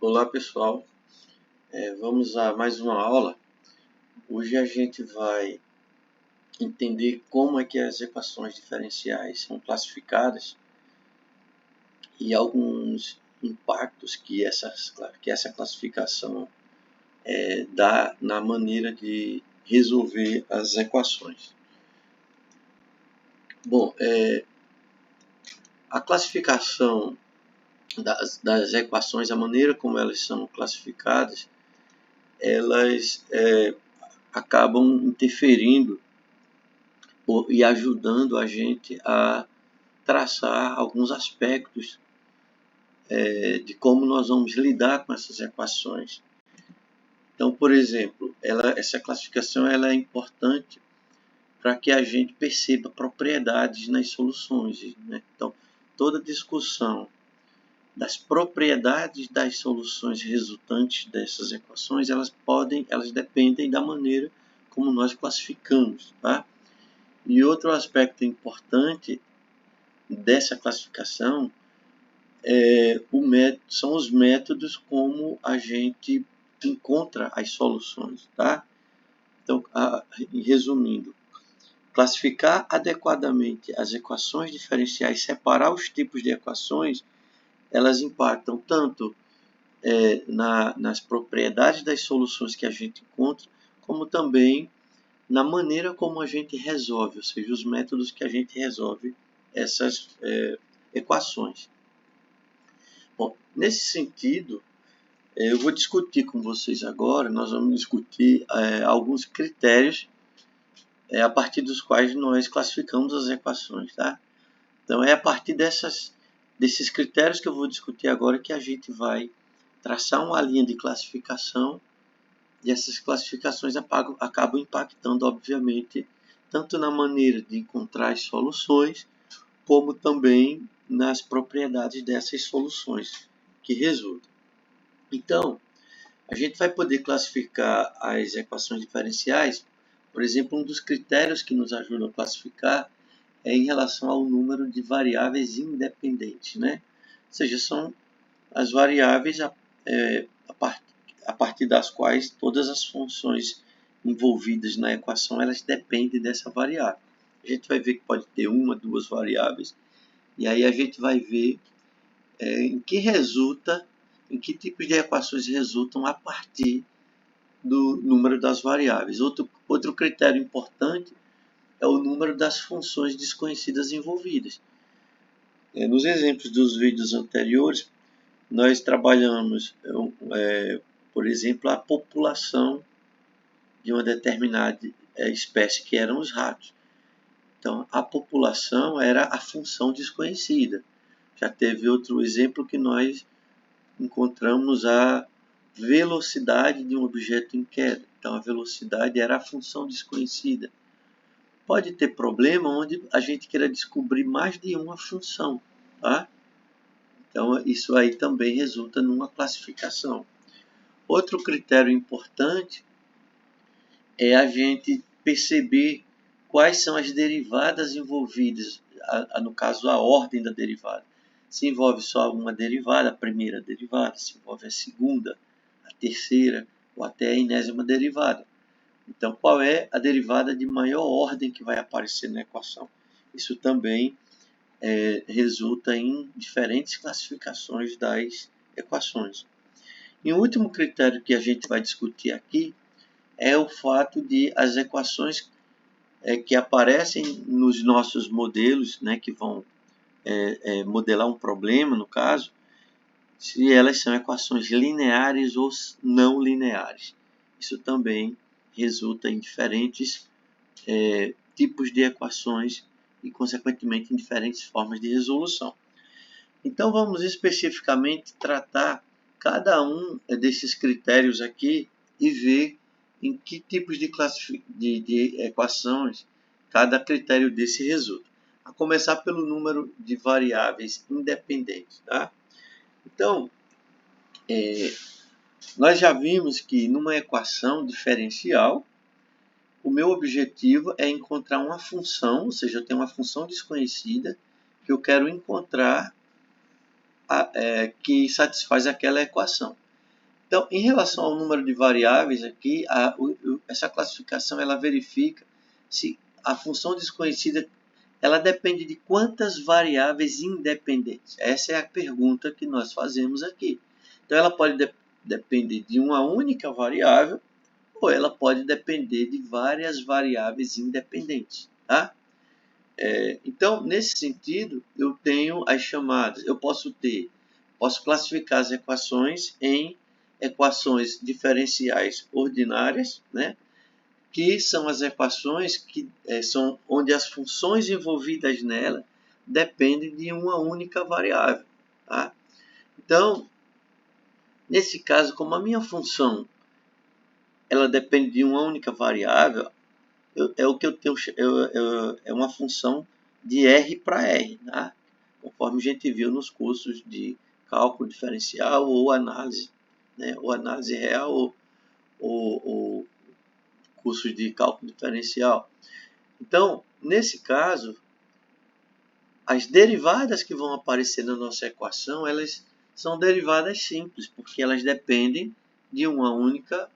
Olá pessoal, vamos a mais uma aula. Hoje a gente vai entender como é que as equações diferenciais são classificadas e alguns impactos que essa classificação dá na maneira de resolver as equações. Bom, a classificação das equações, a maneira como elas são classificadas, elas acabam interferindo e ajudando a gente a traçar alguns aspectos de como nós vamos lidar com essas equações. Então, por exemplo, essa classificação ela é importante para que a gente perceba propriedades nas soluções, né? Então, toda discussão das propriedades das soluções resultantes dessas equações, elas dependem da maneira como nós classificamos, tá? E outro aspecto importante dessa classificação são os métodos como a gente encontra as soluções, tá? Então, resumindo, classificar adequadamente as equações diferenciais, separar os tipos de equações, elas impactam tanto nas propriedades das soluções que a gente encontra, como também na maneira como a gente resolve, ou seja, os métodos que a gente resolve essas equações. Bom, nesse sentido, eu vou discutir com vocês agora, nós vamos discutir alguns critérios a partir dos quais nós classificamos as equações, tá? Então, é a partir desses critérios que eu vou discutir agora que a gente vai traçar uma linha de classificação e essas classificações acabam impactando, obviamente, tanto na maneira de encontrar as soluções, como também nas propriedades dessas soluções que resultam. Então, a gente vai poder classificar as equações diferenciais, por exemplo, um dos critérios que nos ajudam a classificar é em relação ao número de variáveis independentes, né? Ou seja, são as variáveis a partir das quais todas as funções envolvidas na equação elas dependem dessa variável. A gente vai ver que pode ter uma, duas variáveis, e aí a gente vai ver em que tipos de equações resultam a partir do número das variáveis. Outro critério importante é o número das funções desconhecidas envolvidas. Nos exemplos dos vídeos anteriores, nós trabalhamos, por exemplo, a população de uma determinada espécie, que eram os ratos. Então, a população era a função desconhecida. Já teve outro exemplo que nós encontramos a velocidade de um objeto em queda. Então, a velocidade era a função desconhecida. Pode ter problema onde a gente queira descobrir mais de uma função, tá? Então, isso aí também resulta numa classificação. Outro critério importante é a gente perceber quais são as derivadas envolvidas, no caso, a ordem da derivada. Se envolve só uma derivada, a primeira derivada, se envolve a segunda, a terceira ou até a enésima derivada. Então, qual é a derivada de maior ordem que vai aparecer na equação? Isso também resulta em diferentes classificações das equações. E o último critério que a gente vai discutir aqui é o fato de as equações que aparecem nos nossos modelos, né, que vão modelar um problema, no caso, se elas são equações lineares ou não lineares. Isso também resulta em diferentes tipos de equações e, consequentemente, em diferentes formas de resolução. Então, vamos especificamente tratar cada um desses critérios aqui e ver em que tipos de equações cada critério desse resulta. A começar pelo número de variáveis independentes, tá? Então, nós já vimos que numa equação diferencial, o meu objetivo é encontrar uma função, ou seja, eu tenho uma função desconhecida que eu quero encontrar que satisfaz aquela equação. Então, em relação ao número de variáveis aqui, essa classificação ela verifica se a função desconhecida ela depende de quantas variáveis independentes. Essa é a pergunta que nós fazemos aqui. Então, ela pode depender de uma única variável ou ela pode depender de várias variáveis independentes. Tá? Então, nesse sentido, eu tenho as chamadas. Eu posso classificar as equações em equações diferenciais ordinárias, né? Que são as equações que são onde as funções envolvidas nela dependem de uma única variável. Tá? Então, nesse caso, como a minha função ela depende de uma única variável, é o que eu tenho, é uma função de R para R, tá? Conforme a gente viu nos cursos de cálculo diferencial ou análise, né? Ou análise real ou cursos de cálculo diferencial. Então, nesse caso, as derivadas que vão aparecer na nossa equação, elas são derivadas simples, porque elas dependem de uma única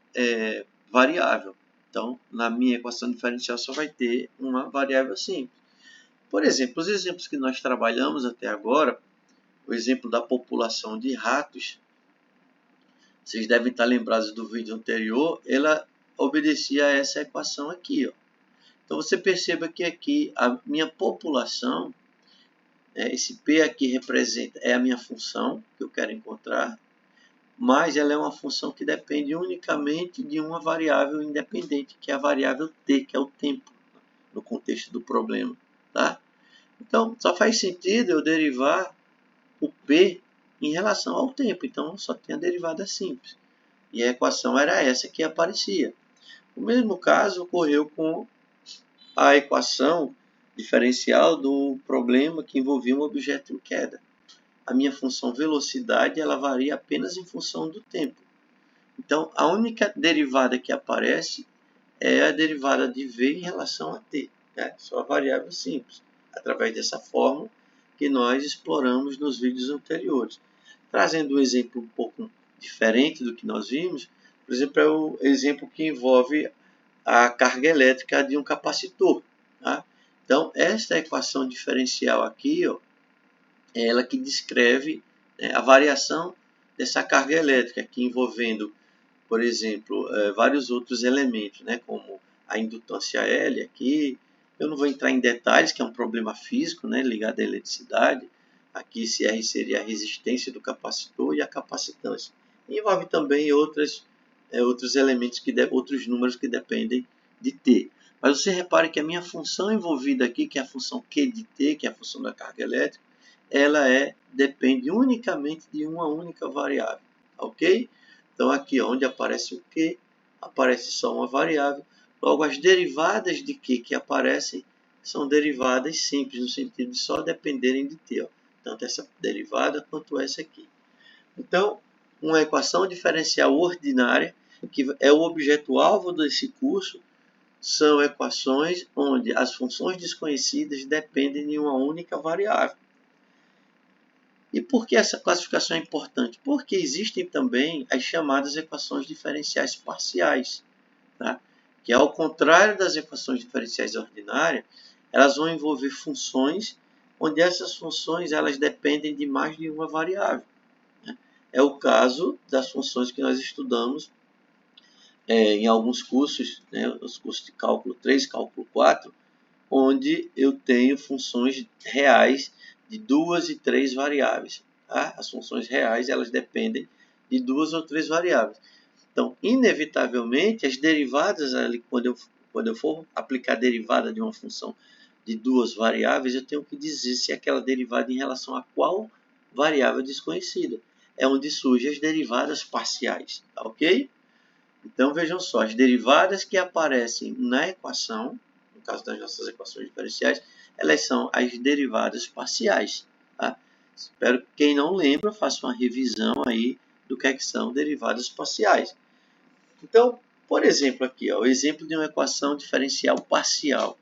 variável. Então, na minha equação diferencial só vai ter uma variável simples. Por exemplo, os exemplos que nós trabalhamos até agora, o exemplo da população de ratos, vocês devem estar lembrados do vídeo anterior, ela obedecia a essa equação aqui. Ó. Então, você perceba que aqui a minha população, esse P aqui representa, é a minha função que eu quero encontrar, mas ela é uma função que depende unicamente de uma variável independente, que é a variável t, que é o tempo, no contexto do problema. Tá? Então, só faz sentido eu derivar o P em relação ao tempo. Então, só tem a derivada simples. E a equação era essa que aparecia. O mesmo caso ocorreu com a equação diferencial do problema que envolvia um objeto em queda. A minha função velocidade ela varia apenas em função do tempo. Então, a única derivada que aparece é a derivada de v em relação a t. Né? Só a variável simples, através dessa fórmula que nós exploramos nos vídeos anteriores. Trazendo um exemplo um pouco diferente do que nós vimos, por exemplo, é o exemplo que envolve a carga elétrica de um capacitor. Tá? Então, esta equação diferencial aqui, ó, é ela que descreve a variação dessa carga elétrica, aqui envolvendo, por exemplo, vários outros elementos, né, como a indutância L aqui. Eu não vou entrar em detalhes, que é um problema físico, né, ligado à eletricidade. Aqui esse R seria a resistência do capacitor e a capacitância. E envolve também outros elementos, outros números que dependem de T. Mas você repare que a minha função envolvida aqui, que é a função Q de T, que é a função da carga elétrica, ela depende unicamente de uma única variável. Ok? Então, aqui onde aparece o Q, aparece só uma variável. Logo, as derivadas de Q que aparecem são derivadas simples, no sentido de só dependerem de T. Ó. Tanto essa derivada quanto essa aqui. Então, uma equação diferencial ordinária, que é o objeto-alvo desse curso, são equações onde as funções desconhecidas dependem de uma única variável. E por que essa classificação é importante? Porque existem também as chamadas equações diferenciais parciais, tá? Que ao contrário das equações diferenciais ordinárias, elas vão envolver funções onde essas funções elas dependem de mais de uma variável. Né? É o caso das funções que nós estudamos em alguns cursos, né? Os cursos de cálculo 3, cálculo 4, onde eu tenho funções reais de 2 e 3 variáveis. Tá? As funções reais elas dependem de 2 ou 3 variáveis. Então, inevitavelmente, as derivadas, ali, quando eu for aplicar a derivada de uma função de 2 variáveis, eu tenho que dizer se aquela derivada em relação a qual variável desconhecida. É onde surgem as derivadas parciais. Tá, ok? Então, vejam só, as derivadas que aparecem na equação, no caso das nossas equações diferenciais, elas são as derivadas parciais. Tá? Espero que quem não lembra faça uma revisão aí do que são derivadas parciais. Então, por exemplo, aqui, ó, o exemplo de uma equação diferencial parcial.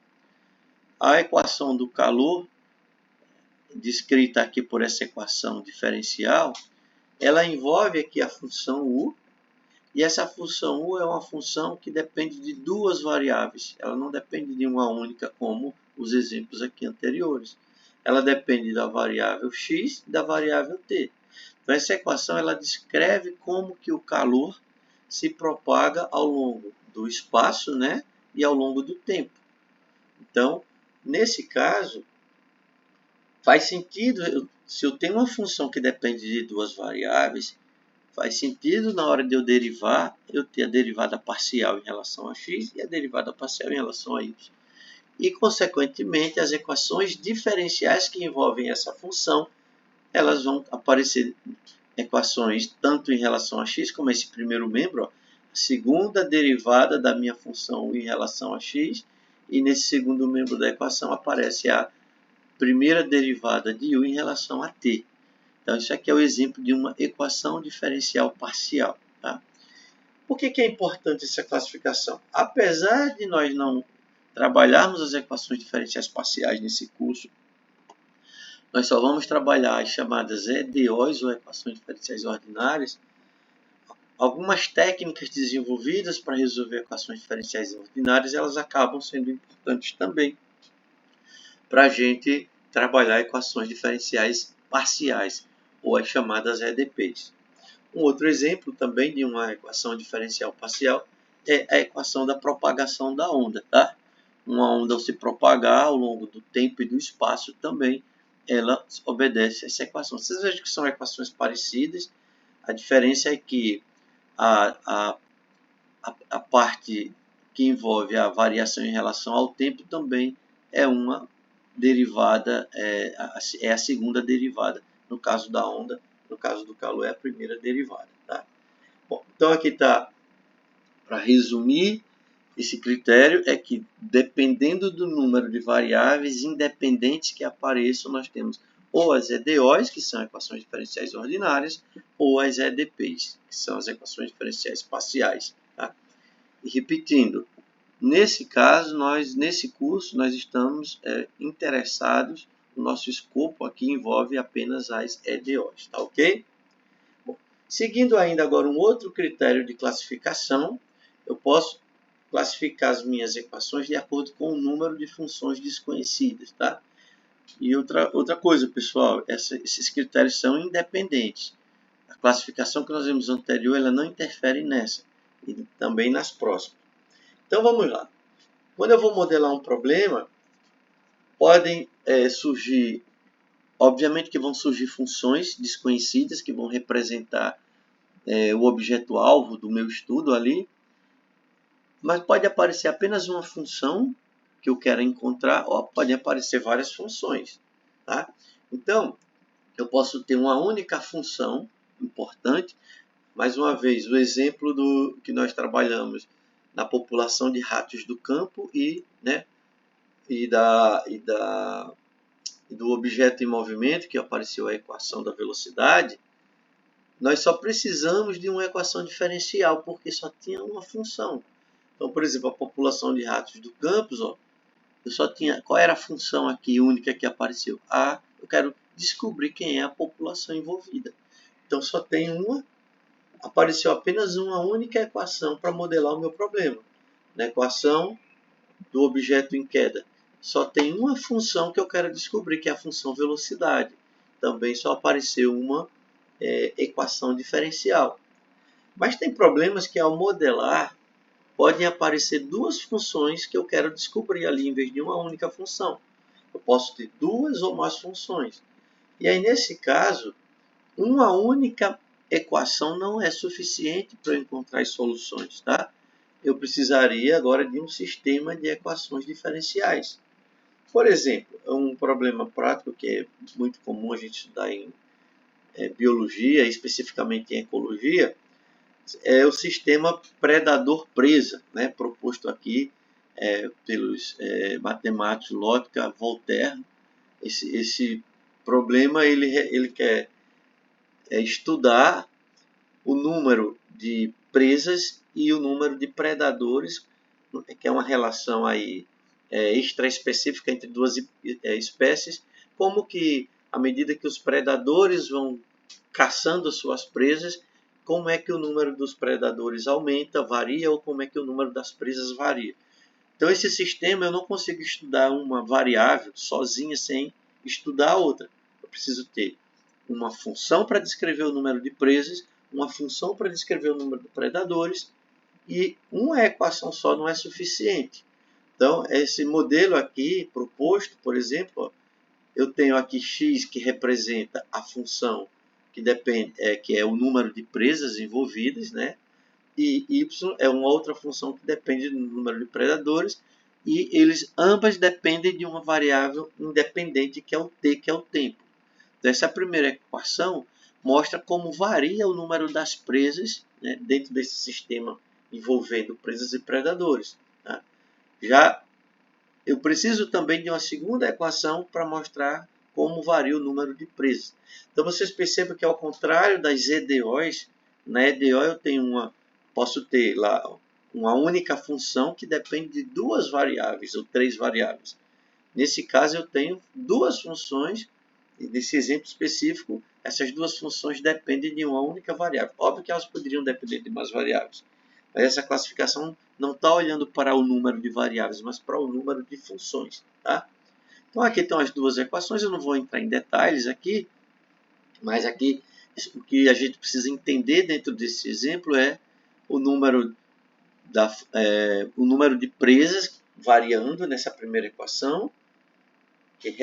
A equação do calor, descrita aqui por essa equação diferencial, ela envolve aqui a função U, E essa função U é uma função que depende de duas variáveis. Ela não depende de uma única, como os exemplos aqui anteriores. Ela depende da variável x e da variável t. Então, essa equação ela descreve como que o calor se propaga ao longo do espaço, né, e ao longo do tempo. Então, nesse caso, faz sentido, se eu tenho uma função que depende de duas variáveis, faz sentido na hora de eu derivar, eu ter a derivada parcial em relação a x e a derivada parcial em relação a y. E, consequentemente, as equações diferenciais que envolvem essa função, elas vão aparecer equações tanto em relação a x, como esse primeiro membro, ó, a segunda derivada da minha função em relação a x, e nesse segundo membro da equação aparece a primeira derivada de u em relação a t. Então, isso aqui é o exemplo de uma equação diferencial parcial. Tá? Por que é importante essa classificação? Apesar de nós não trabalharmos as equações diferenciais parciais nesse curso, nós só vamos trabalhar as chamadas EDOs, ou equações diferenciais ordinárias. Algumas técnicas desenvolvidas para resolver equações diferenciais ordinárias, elas acabam sendo importantes também para a gente trabalhar equações diferenciais parciais, ou as chamadas EDPs. Um outro exemplo também de uma equação diferencial parcial é a equação da propagação da onda. Tá? Uma onda, ao se propagar ao longo do tempo e do espaço, também ela obedece a essa equação. Vocês vejam que são equações parecidas, a diferença é que a parte que envolve a variação em relação ao tempo também é uma derivada, é a segunda derivada. No caso da onda, no caso do calor, é a primeira derivada. Tá? Bom, então aqui está, para resumir, esse critério é que, dependendo do número de variáveis independentes que apareçam, nós temos ou as EDOs, que são equações diferenciais ordinárias, ou as EDPs, que são as equações diferenciais parciais. Tá? E repetindo, nesse caso, nesse curso, nós estamos interessados, o nosso escopo aqui envolve apenas as EDOs, tá ok? Bom, seguindo ainda agora um outro critério de classificação, eu posso classificar as minhas equações de acordo com o número de funções desconhecidas, tá? E outra coisa, pessoal, esses critérios são independentes. A classificação que nós vimos anterior, ela não interfere nessa e também nas próximas. Então, vamos lá. Quando eu vou modelar um problema, podem surgir, obviamente que vão surgir funções desconhecidas que vão representar o objeto-alvo do meu estudo ali, mas pode aparecer apenas uma função que eu quero encontrar, ou podem aparecer várias funções. Tá? Então, eu posso ter uma única função importante. Mais uma vez, o exemplo que nós trabalhamos na população de ratos do campo e do objeto em movimento, que apareceu a equação da velocidade, nós só precisamos de uma equação diferencial, porque só tinha uma função. Então, por exemplo, a população de ratos do campus, ó, eu só tinha, qual era a função aqui única que apareceu? Eu quero descobrir quem é a população envolvida. Então, só tem apareceu apenas uma única equação para modelar o meu problema. Na equação do objeto em queda, só tem uma função que eu quero descobrir, que é a função velocidade. Também só apareceu uma equação diferencial. Mas tem problemas que, ao modelar, podem aparecer duas funções que eu quero descobrir ali, em vez de uma única função. Eu posso ter duas ou mais funções. E aí, nesse caso, uma única equação não é suficiente para eu encontrar as soluções. Tá? Eu precisaria agora de um sistema de equações diferenciais. Por exemplo, um problema prático que é muito comum a gente estudar em biologia, especificamente em ecologia, é o sistema predador-presa, né, proposto aqui pelos matemáticos Lotka e Voltaire. Esse problema ele quer estudar o número de presas e o número de predadores, que é uma relação aí extraespecífica entre duas espécies, como que, à medida que os predadores vão caçando suas presas, como é que o número dos predadores aumenta, varia, ou como é que o número das presas varia. Então, esse sistema eu não consigo estudar uma variável sozinha sem estudar a outra. Eu preciso ter uma função para descrever o número de presas, uma função para descrever o número de predadores, e uma equação só não é suficiente. Então, esse modelo aqui proposto, por exemplo, eu tenho aqui x que representa a função que depende, que é o número de presas envolvidas, né? E y é uma outra função que depende do número de predadores, e eles ambas dependem de uma variável independente que é o t, que é o tempo. Então, essa primeira equação mostra como varia o número das presas, né, dentro desse sistema envolvendo presas e predadores. Tá? Já eu preciso também de uma segunda equação para mostrar como varia o número de presas. Então, vocês percebem que, ao contrário das EDOs, na EDO eu tenho posso ter lá uma única função que depende de duas variáveis ou três variáveis. Nesse caso, eu tenho duas funções, e nesse exemplo específico, essas duas funções dependem de uma única variável. Óbvio que elas poderiam depender de mais variáveis, mas essa classificação não está olhando para o número de variáveis, mas para o número de funções. Tá? Então, aqui estão as duas equações, eu não vou entrar em detalhes aqui, mas aqui o que a gente precisa entender dentro desse exemplo é o número de presas variando nessa primeira equação, que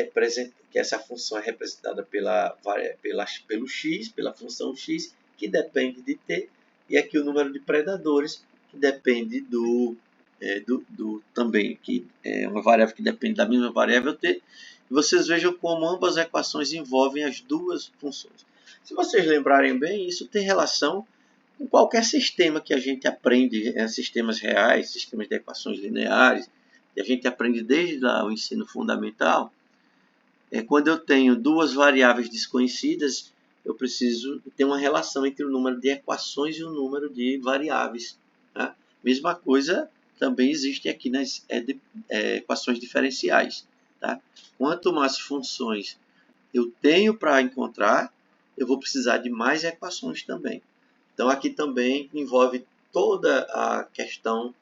essa função é representada pelo x, pela função x, que depende de t, e aqui o número de predadores, que depende também, que é uma variável que depende da mesma variável t. E vocês vejam como ambas as equações envolvem as duas funções. Se vocês lembrarem bem, isso tem relação com qualquer sistema que a gente aprende, sistemas reais, sistemas de equações lineares, que a gente aprende desde o ensino fundamental. Quando eu tenho duas variáveis desconhecidas, eu preciso ter uma relação entre o número de equações e o número de variáveis. Tá? Mesma coisa também existe aqui nas equações diferenciais. Tá? Quanto mais funções eu tenho para encontrar, eu vou precisar de mais equações também. Então, aqui também envolve toda a questão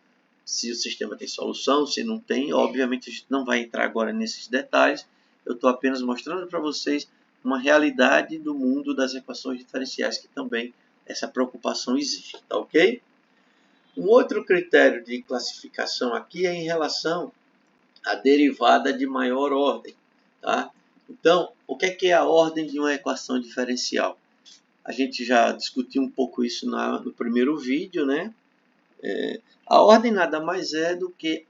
se o sistema tem solução, se não tem. Obviamente, a gente não vai entrar agora nesses detalhes. Eu estou apenas mostrando para vocês uma realidade do mundo das equações diferenciais, que também essa preocupação existe, tá ok? Um outro critério de classificação aqui é em relação à derivada de maior ordem, tá? Então, o que é a ordem de uma equação diferencial? A gente já discutiu um pouco isso no primeiro vídeo, né? A ordem nada mais é do que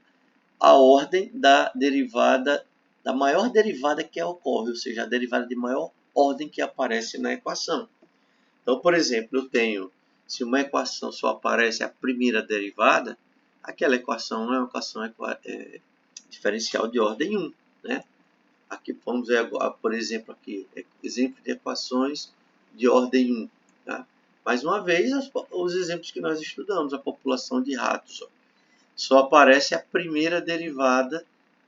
a ordem da derivada, da maior derivada que ocorre, ou seja, a derivada de maior ordem que aparece na equação. Então, por exemplo, eu tenho, se uma equação só aparece a primeira derivada, aquela equação é uma equação diferencial de ordem 1. Né? Aqui vamos ver agora, por exemplo, exemplo de equações de ordem 1. Tá? Mais uma vez, os exemplos que nós estudamos, a população de ratos. Só aparece a primeira derivada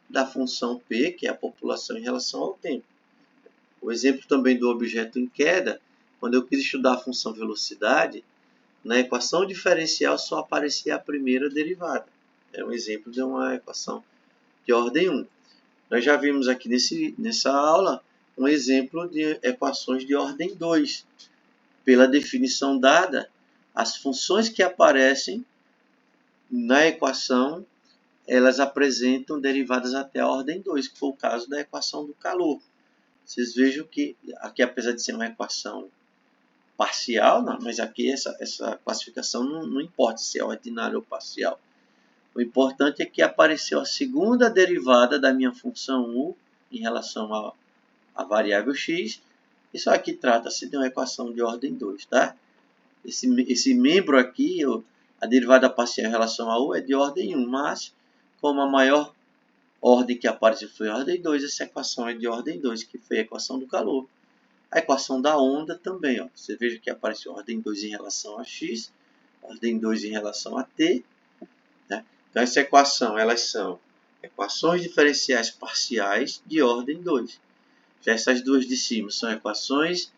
da função p, que é a população em relação ao tempo. O exemplo também do objeto em queda, quando eu quis estudar a função velocidade, na equação diferencial só aparecia a primeira derivada. É um exemplo de uma equação de ordem 1. Nós já vimos aqui nessa aula um exemplo de equações de ordem 2. Pela definição dada, as funções que aparecem na equação, elas apresentam derivadas até a ordem 2, que foi o caso da equação do calor. Vocês vejam que aqui, apesar de ser uma equação parcial, não, mas aqui essa classificação não importa se é ordinária ou parcial. O importante é que apareceu a segunda derivada da minha função u em relação à variável x. Isso aqui trata-se de uma equação de ordem 2. Tá? Esse membro aqui, a derivada parcial em relação a u é de ordem 1, mas como a maior ordem que apareceu foi a ordem 2, essa equação é de ordem 2, que foi a equação do calor. A equação da onda também, ó. Você veja que apareceu ordem 2 em relação a x, ordem 2 em relação a t. Né? Então, essa equação, elas são equações diferenciais parciais de ordem 2. Já essas duas de cima são equações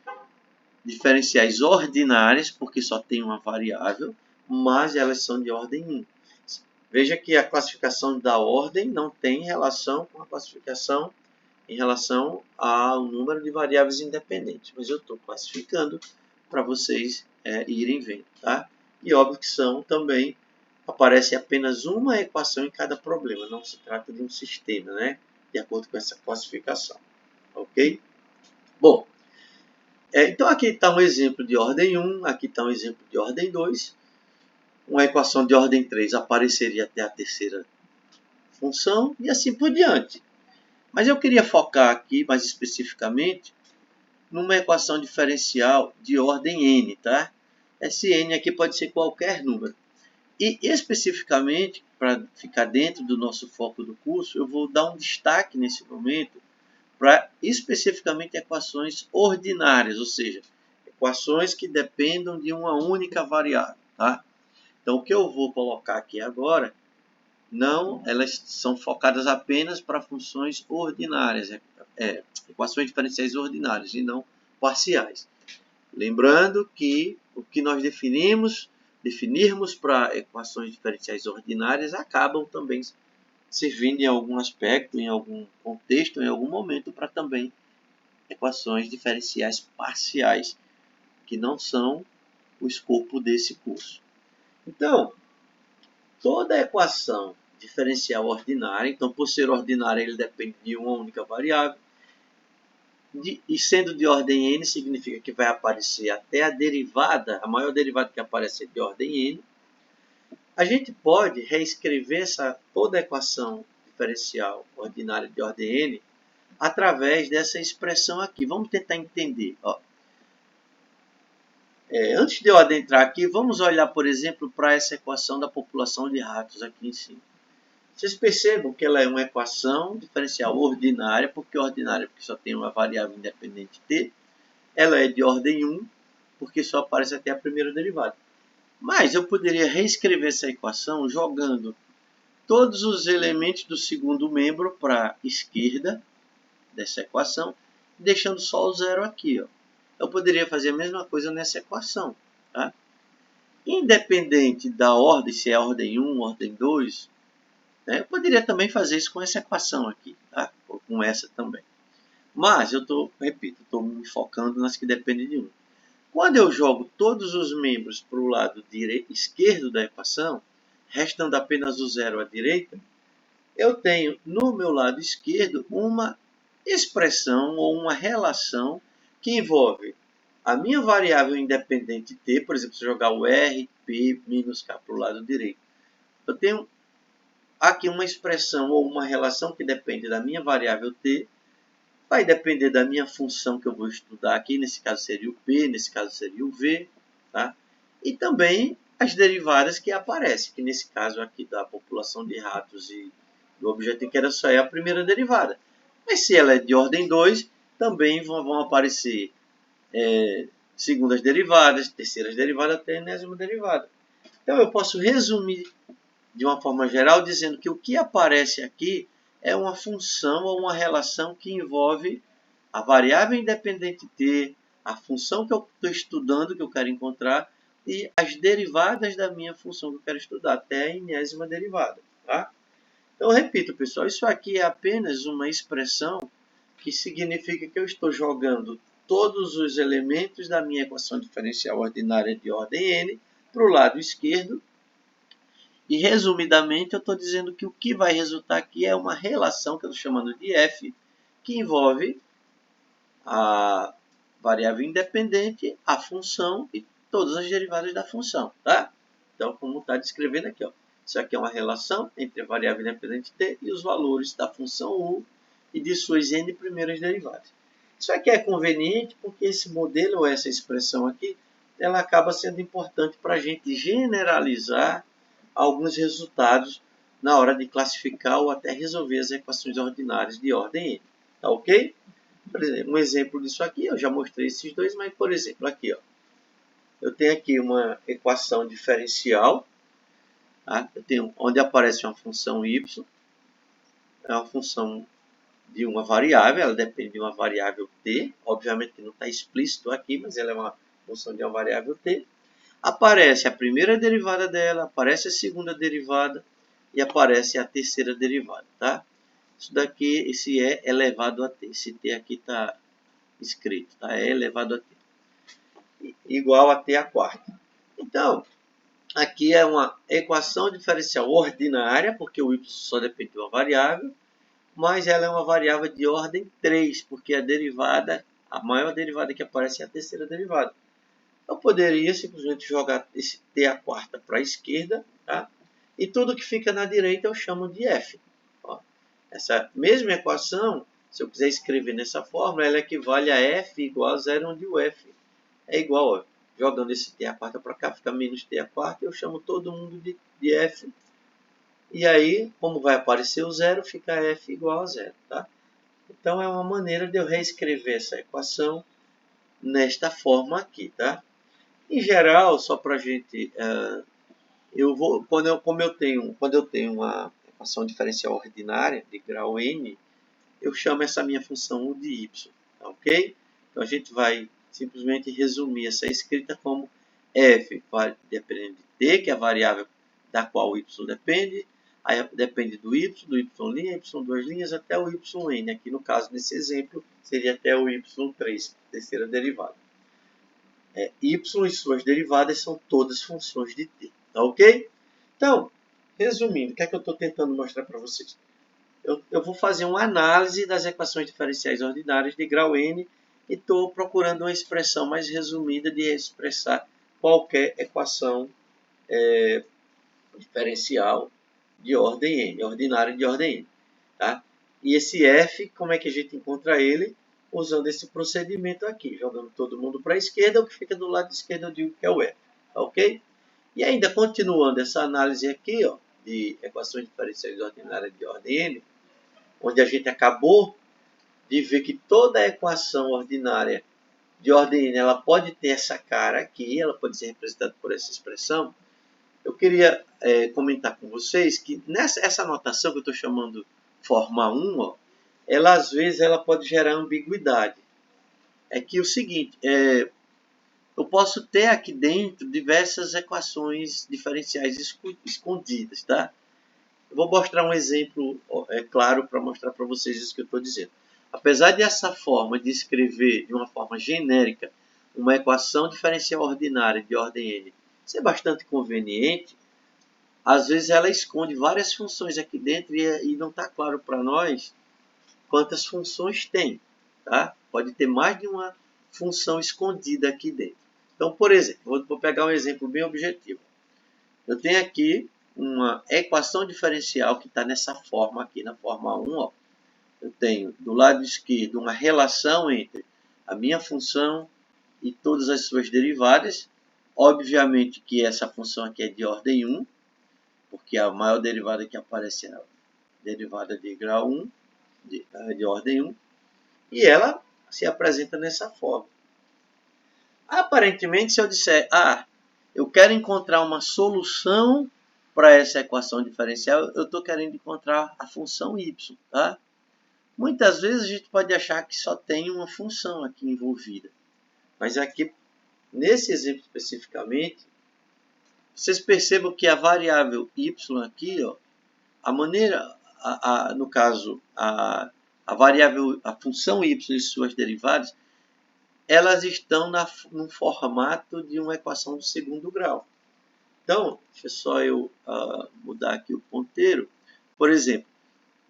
diferenciais ordinárias, porque só tem uma variável, mas elas são de ordem 1. Veja que a classificação da ordem não tem relação com a classificação em relação ao número de variáveis independentes, mas eu estou classificando para vocês irem vendo, tá? E óbvio que também aparece apenas uma equação em cada problema, não se trata de um sistema, né? De acordo com essa classificação, ok? Bom, então aqui está um exemplo de ordem 1, aqui está um exemplo de ordem 2, uma equação de ordem 3 apareceria até a terceira função e assim por diante. Mas eu queria focar aqui, mais especificamente, numa equação diferencial de ordem n, tá? Esse n aqui pode ser qualquer número. E, especificamente, para ficar dentro do nosso foco do curso, eu vou dar um destaque nesse momento para, especificamente, equações ordinárias, ou seja, equações que dependam de uma única variável, tá? Então, o que eu vou colocar aqui agora, elas são focadas apenas para funções ordinárias, equações diferenciais ordinárias e não parciais. Lembrando que o que nós definirmos para equações diferenciais ordinárias acabam também servindo em algum aspecto, em algum contexto, em algum momento, para também equações diferenciais parciais, que não são o escopo desse curso. Então, toda equação diferencial ordinária, então por ser ordinária ele depende de uma única variável, e sendo de ordem n significa que vai aparecer até a derivada, a maior derivada que aparece é de ordem n. A gente pode reescrever toda a equação diferencial ordinária de ordem n através dessa expressão aqui. Vamos tentar entender. Antes de eu adentrar aqui, vamos olhar, por exemplo, para essa equação da população de ratos aqui em cima. Vocês percebam que ela é uma equação diferencial ordinária, porque só tem uma variável independente t. Ela é de ordem 1, porque só aparece até a primeira derivada. Mas eu poderia reescrever essa equação jogando todos os elementos do segundo membro para a esquerda dessa equação, deixando só o zero aqui. Eu poderia fazer a mesma coisa nessa equação. Tá? Independente da ordem, se é ordem 1, ordem 2, eu poderia também fazer isso com essa equação aqui, tá? Ou com essa também. Mas eu estou me focando nas que dependem de 1. Quando eu jogo todos os membros para o lado esquerdo da equação, restando apenas o zero à direita, eu tenho no meu lado esquerdo uma expressão ou uma relação que envolve a minha variável independente t, por exemplo, se eu jogar o r, p, minus k para o lado direito. Eu tenho aqui uma expressão ou uma relação que depende da minha variável t, vai depender da minha função que eu vou estudar aqui, nesse caso seria o p, nesse caso seria o v, tá? E também as derivadas que aparecem, que nesse caso aqui da população de ratos e do objeto em que era só a primeira derivada. Mas se ela é de ordem 2, também vão aparecer segundas derivadas, terceiras derivadas até a enésima derivada. Então eu posso resumir de uma forma geral dizendo que o que aparece aqui é uma função ou uma relação que envolve a variável independente t, a função que eu estou estudando, que eu quero encontrar, e as derivadas da minha função que eu quero estudar, até a enésima derivada. Tá? Então, eu repito, pessoal, isso aqui é apenas uma expressão que significa que eu estou jogando todos os elementos da minha equação diferencial ordinária de ordem n para o lado esquerdo. E, resumidamente, eu estou dizendo que o que vai resultar aqui é uma relação que eu estou chamando de f, que envolve a variável independente, a função e todas as derivadas da função. Tá? Então, como está descrevendo aqui, isso aqui é uma relação entre a variável independente t e os valores da função u e de suas n primeiras derivadas. Isso aqui é conveniente porque esse modelo ou essa expressão aqui, ela acaba sendo importante para a gente generalizar alguns resultados na hora de classificar ou até resolver as equações ordinárias de ordem n. Tá ok? Por exemplo, um exemplo disso aqui, eu já mostrei esses dois, mas, por exemplo, aqui, eu tenho aqui uma equação diferencial, tá? Eu tenho onde aparece uma função y, é uma função de uma variável, ela depende de uma variável t, obviamente que não está explícito aqui, mas ela é uma função de uma variável t. Aparece a primeira derivada dela, aparece a segunda derivada e aparece a terceira derivada, tá? Isso daqui, esse é elevado a t, esse t aqui está escrito, tá? É elevado a t, igual a t a quarta. Então, aqui é uma equação diferencial ordinária, porque o y só depende de uma variável, mas ela é uma variável de ordem 3, porque a derivada, a maior derivada que aparece é a terceira derivada. Eu poderia simplesmente jogar esse t a quarta para a esquerda, tá? E tudo que fica na direita eu chamo de f. Ó, essa mesma equação, se eu quiser escrever nessa fórmula, ela equivale a f igual a zero, onde o f é igual, ó, jogando esse t a quarta para cá, fica menos t a quarta, eu chamo todo mundo de f. E aí, como vai aparecer o zero, fica f igual a zero, tá? Então, é uma maneira de eu reescrever essa equação nesta forma aqui, tá? Em geral, só para a gente, quando eu tenho uma equação diferencial ordinária de grau n, eu chamo essa minha função de y, tá, ok? Então a gente vai simplesmente resumir essa escrita como f depende de t, que é a variável da qual o y depende, aí depende do y y duas linhas, até o yn. Aqui no caso, nesse exemplo, seria até o y3, terceira derivada. Y e suas derivadas são todas funções de t, tá ok? Então, resumindo, o que é que eu estou tentando mostrar para vocês? Eu vou fazer uma análise das equações diferenciais ordinárias de grau n e estou procurando uma expressão mais resumida de expressar qualquer equação diferencial de ordem n, ordinária de ordem n. Tá? E esse f, como é que a gente encontra ele? Usando esse procedimento aqui, jogando todo mundo para a esquerda, o que fica do lado esquerdo eu digo que é o f, tá, ok? E ainda continuando essa análise aqui, ó, de equações diferenciais ordinárias de ordem n, onde a gente acabou de ver que toda equação ordinária de ordem n ela pode ter essa cara aqui, ela pode ser representada por essa expressão. Eu queria comentar com vocês que essa notação que eu estou chamando forma 1, ó, ela às vezes ela pode gerar ambiguidade. É que o seguinte, eu posso ter aqui dentro diversas equações diferenciais escondidas, tá? Eu vou mostrar um exemplo claro para mostrar para vocês isso que eu estou dizendo. Apesar dessa forma de escrever de uma forma genérica uma equação diferencial ordinária de ordem n ser bastante conveniente, às vezes ela esconde várias funções aqui dentro e não está claro para nós quantas funções tem, tá? Pode ter mais de uma função escondida aqui dentro. Então, por exemplo, vou pegar um exemplo bem objetivo. Eu tenho aqui uma equação diferencial que está nessa forma aqui, na forma 1. Ó. Eu tenho do lado esquerdo uma relação entre a minha função e todas as suas derivadas. Obviamente que essa função aqui é de ordem 1, porque a maior derivada que aparece é a derivada de grau 1, de ordem 1, e ela se apresenta nessa forma. Aparentemente, se eu disser, eu quero encontrar uma solução para essa equação diferencial, eu estou querendo encontrar a função y, tá? Muitas vezes a gente pode achar que só tem uma função aqui envolvida, mas aqui, nesse exemplo especificamente, vocês percebam que a variável y aqui, ó, a maneira, no caso, a variável, a função y e suas derivadas, elas estão no formato de uma equação do segundo grau. Então, deixa só eu mudar aqui o ponteiro. Por exemplo,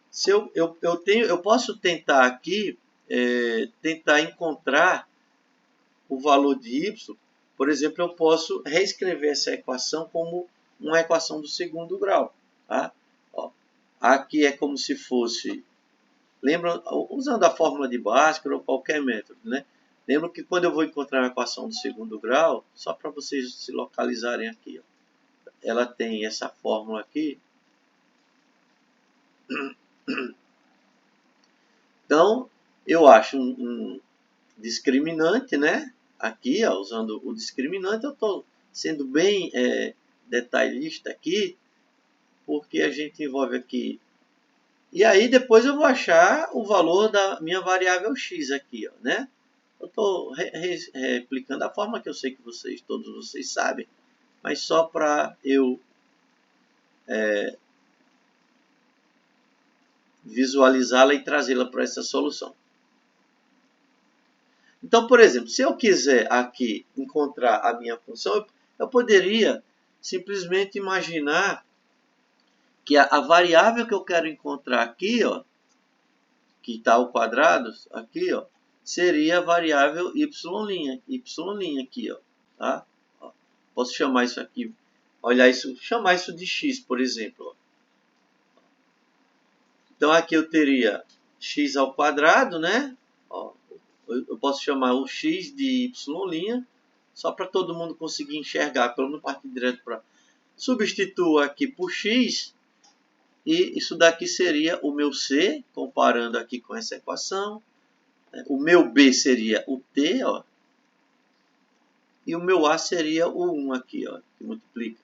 se eu posso tentar aqui, tentar encontrar o valor de y. Por exemplo, eu posso reescrever essa equação como uma equação do segundo grau. Tá? Ó, aqui é como se fosse, lembra, usando a fórmula de Bhaskara ou qualquer método, né? Lembra que quando eu vou encontrar uma equação do segundo grau, só para vocês se localizarem aqui, ó, ela tem essa fórmula aqui. Então, eu acho um discriminante, né? Aqui, ó, usando o discriminante, eu estou sendo bem detalhista aqui, porque a gente envolve aqui E aí depois eu vou achar o valor da minha variável x aqui, ó, né? Eu estou replicando a forma que eu sei que todos vocês sabem, mas só para eu visualizá-la e trazê-la para essa solução. Então, por exemplo, se eu quiser aqui encontrar a minha função, eu poderia simplesmente imaginar que a variável que eu quero encontrar aqui, ó, que está ao quadrado, aqui, ó, seria a variável y', aqui, ó, tá? Ó, posso chamar isso aqui, olhar isso, chamar isso de x, por exemplo. Ó. Então, aqui eu teria x ao quadrado, né? Ó, eu posso chamar o x de y', só para todo mundo conseguir enxergar, pelo menos partir direto para... Substituo aqui por x, e isso daqui seria o meu c, comparando aqui com essa equação. O meu b seria o t, ó, e o meu a seria o 1 aqui, ó, que multiplica.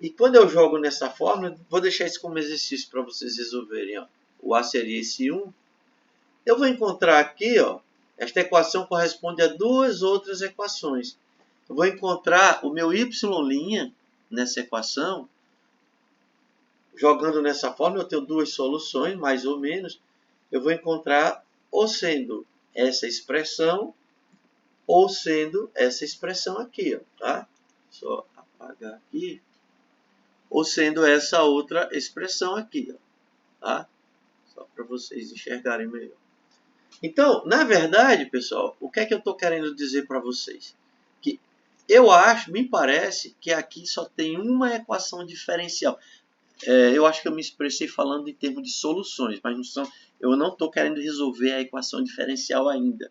E quando eu jogo nessa fórmula, vou deixar isso como exercício para vocês resolverem. Ó. O a seria esse 1. Eu vou encontrar aqui, ó, esta equação corresponde a duas outras equações. Eu vou encontrar o meu y' nessa equação. Jogando nessa forma, eu tenho duas soluções, mais ou menos. Eu vou encontrar ou sendo essa expressão, ou sendo essa expressão aqui, ó, tá? Só apagar aqui. Ou sendo essa outra expressão aqui, ó, tá? Só para vocês enxergarem melhor. Então, na verdade, pessoal, o que é que eu estou querendo dizer para vocês? Que eu acho, me parece, que aqui só tem uma equação diferencial. Eu acho que eu me expressei falando em termos de soluções, mas eu não estou querendo resolver a equação diferencial ainda.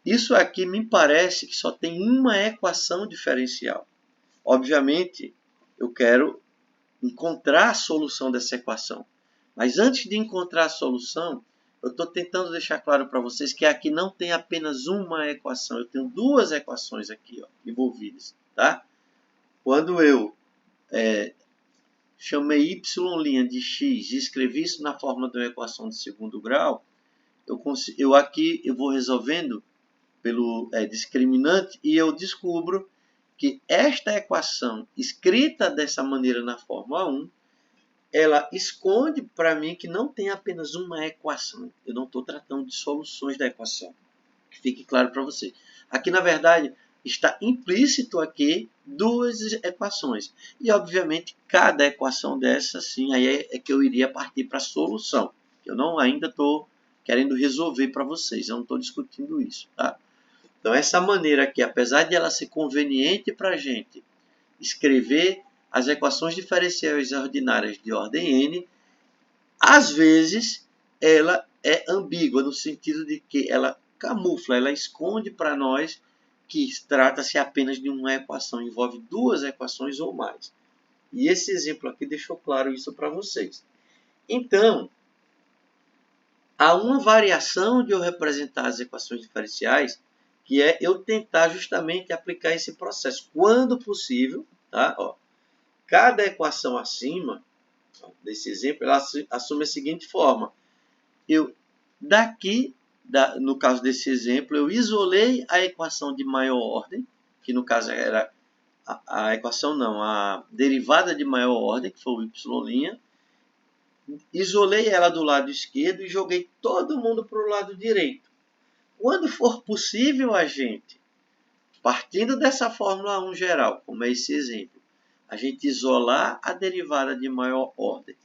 Isso aqui me parece que só tem uma equação diferencial. Obviamente, eu quero encontrar a solução dessa equação. Mas antes de encontrar a solução, eu estou tentando deixar claro para vocês que aqui não tem apenas uma equação. Eu tenho duas equações aqui, ó, envolvidas. Tá? Quando eu chamei y' de x e escrevi isso na forma de uma equação de segundo grau, eu vou resolvendo pelo discriminante e eu descubro que esta equação escrita dessa maneira na forma 1, ela esconde para mim que não tem apenas uma equação. Eu não estou tratando de soluções da equação. Que fique claro para você. Aqui, na verdade, está implícito aqui duas equações. E, obviamente, cada equação dessa, sim, aí é que eu iria partir para a solução. Eu não ainda estou querendo resolver para vocês. Eu não estou discutindo isso. Tá? Então, essa maneira aqui, apesar de ela ser conveniente para a gente escrever as equações diferenciais ordinárias de ordem n, às vezes ela é ambígua, no sentido de que ela camufla, ela esconde para nós que trata-se apenas de uma equação, envolve duas equações ou mais. E esse exemplo aqui deixou claro isso para vocês. Então, há uma variação de eu representar as equações diferenciais, que é eu tentar justamente aplicar esse processo. Quando possível, tá? Ó, cada equação acima, desse exemplo, ela assume a seguinte forma. No caso desse exemplo, eu isolei a equação de maior ordem, que no caso era a derivada de maior ordem, que foi o y', isolei ela do lado esquerdo e joguei todo mundo para o lado direito. Quando for possível a gente, partindo dessa fórmula 1 geral, como é esse exemplo, a gente isolar a derivada de maior ordem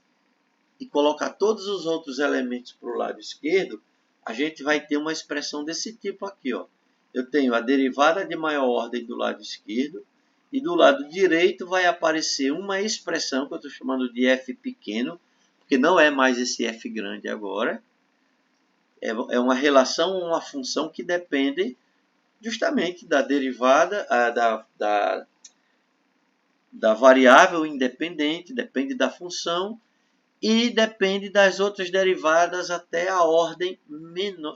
e colocar todos os outros elementos para o lado esquerdo, a gente vai ter uma expressão desse tipo aqui. Ó. Eu tenho a derivada de maior ordem do lado esquerdo e do lado direito vai aparecer uma expressão que eu estou chamando de f pequeno, porque não é mais esse f grande agora. É uma relação, uma função que depende justamente da derivada, da variável independente, depende da função e depende das outras derivadas até a ordem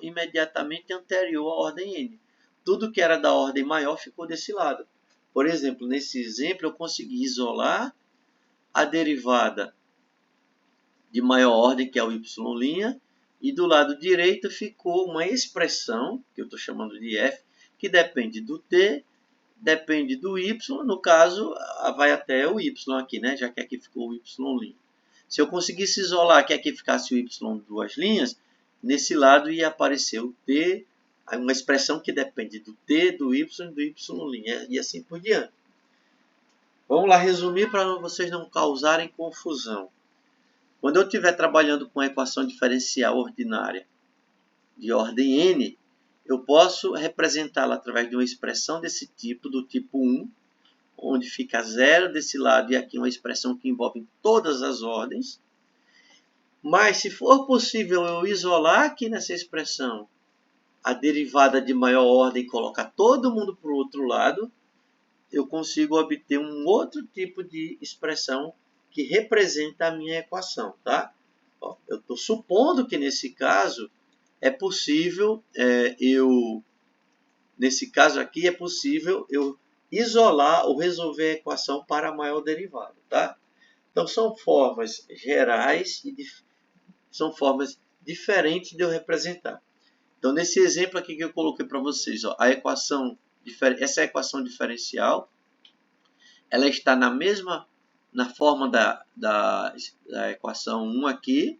imediatamente anterior à ordem n. Tudo que era da ordem maior ficou desse lado. Por exemplo, nesse exemplo, eu consegui isolar a derivada de maior ordem, que é o y', e do lado direito ficou uma expressão, que eu estou chamando de f, que depende do t, depende do y, no caso, vai até o y aqui, né? Já que aqui ficou o y'. Se eu conseguisse isolar que aqui ficasse o y duas linhas, nesse lado ia aparecer o t, uma expressão que depende do t, do y e do y', e assim por diante. Vamos lá resumir para vocês não causarem confusão. Quando eu estiver trabalhando com a equação diferencial ordinária de ordem n, eu posso representá-la através de uma expressão desse tipo, do tipo 1, onde fica 0 desse lado e aqui uma expressão que envolve todas as ordens. Mas, se for possível eu isolar aqui nessa expressão a derivada de maior ordem e colocar todo mundo para o outro lado, eu consigo obter um outro tipo de expressão que representa a minha equação, tá? Ó, eu estou supondo que nesse caso é possível nesse caso aqui é possível eu isolar ou resolver a equação para a maior derivada, tá? Então são formas gerais e são formas diferentes de eu representar. Então nesse exemplo aqui que eu coloquei para vocês, ó, essa equação diferencial, ela está na forma da equação 1 aqui,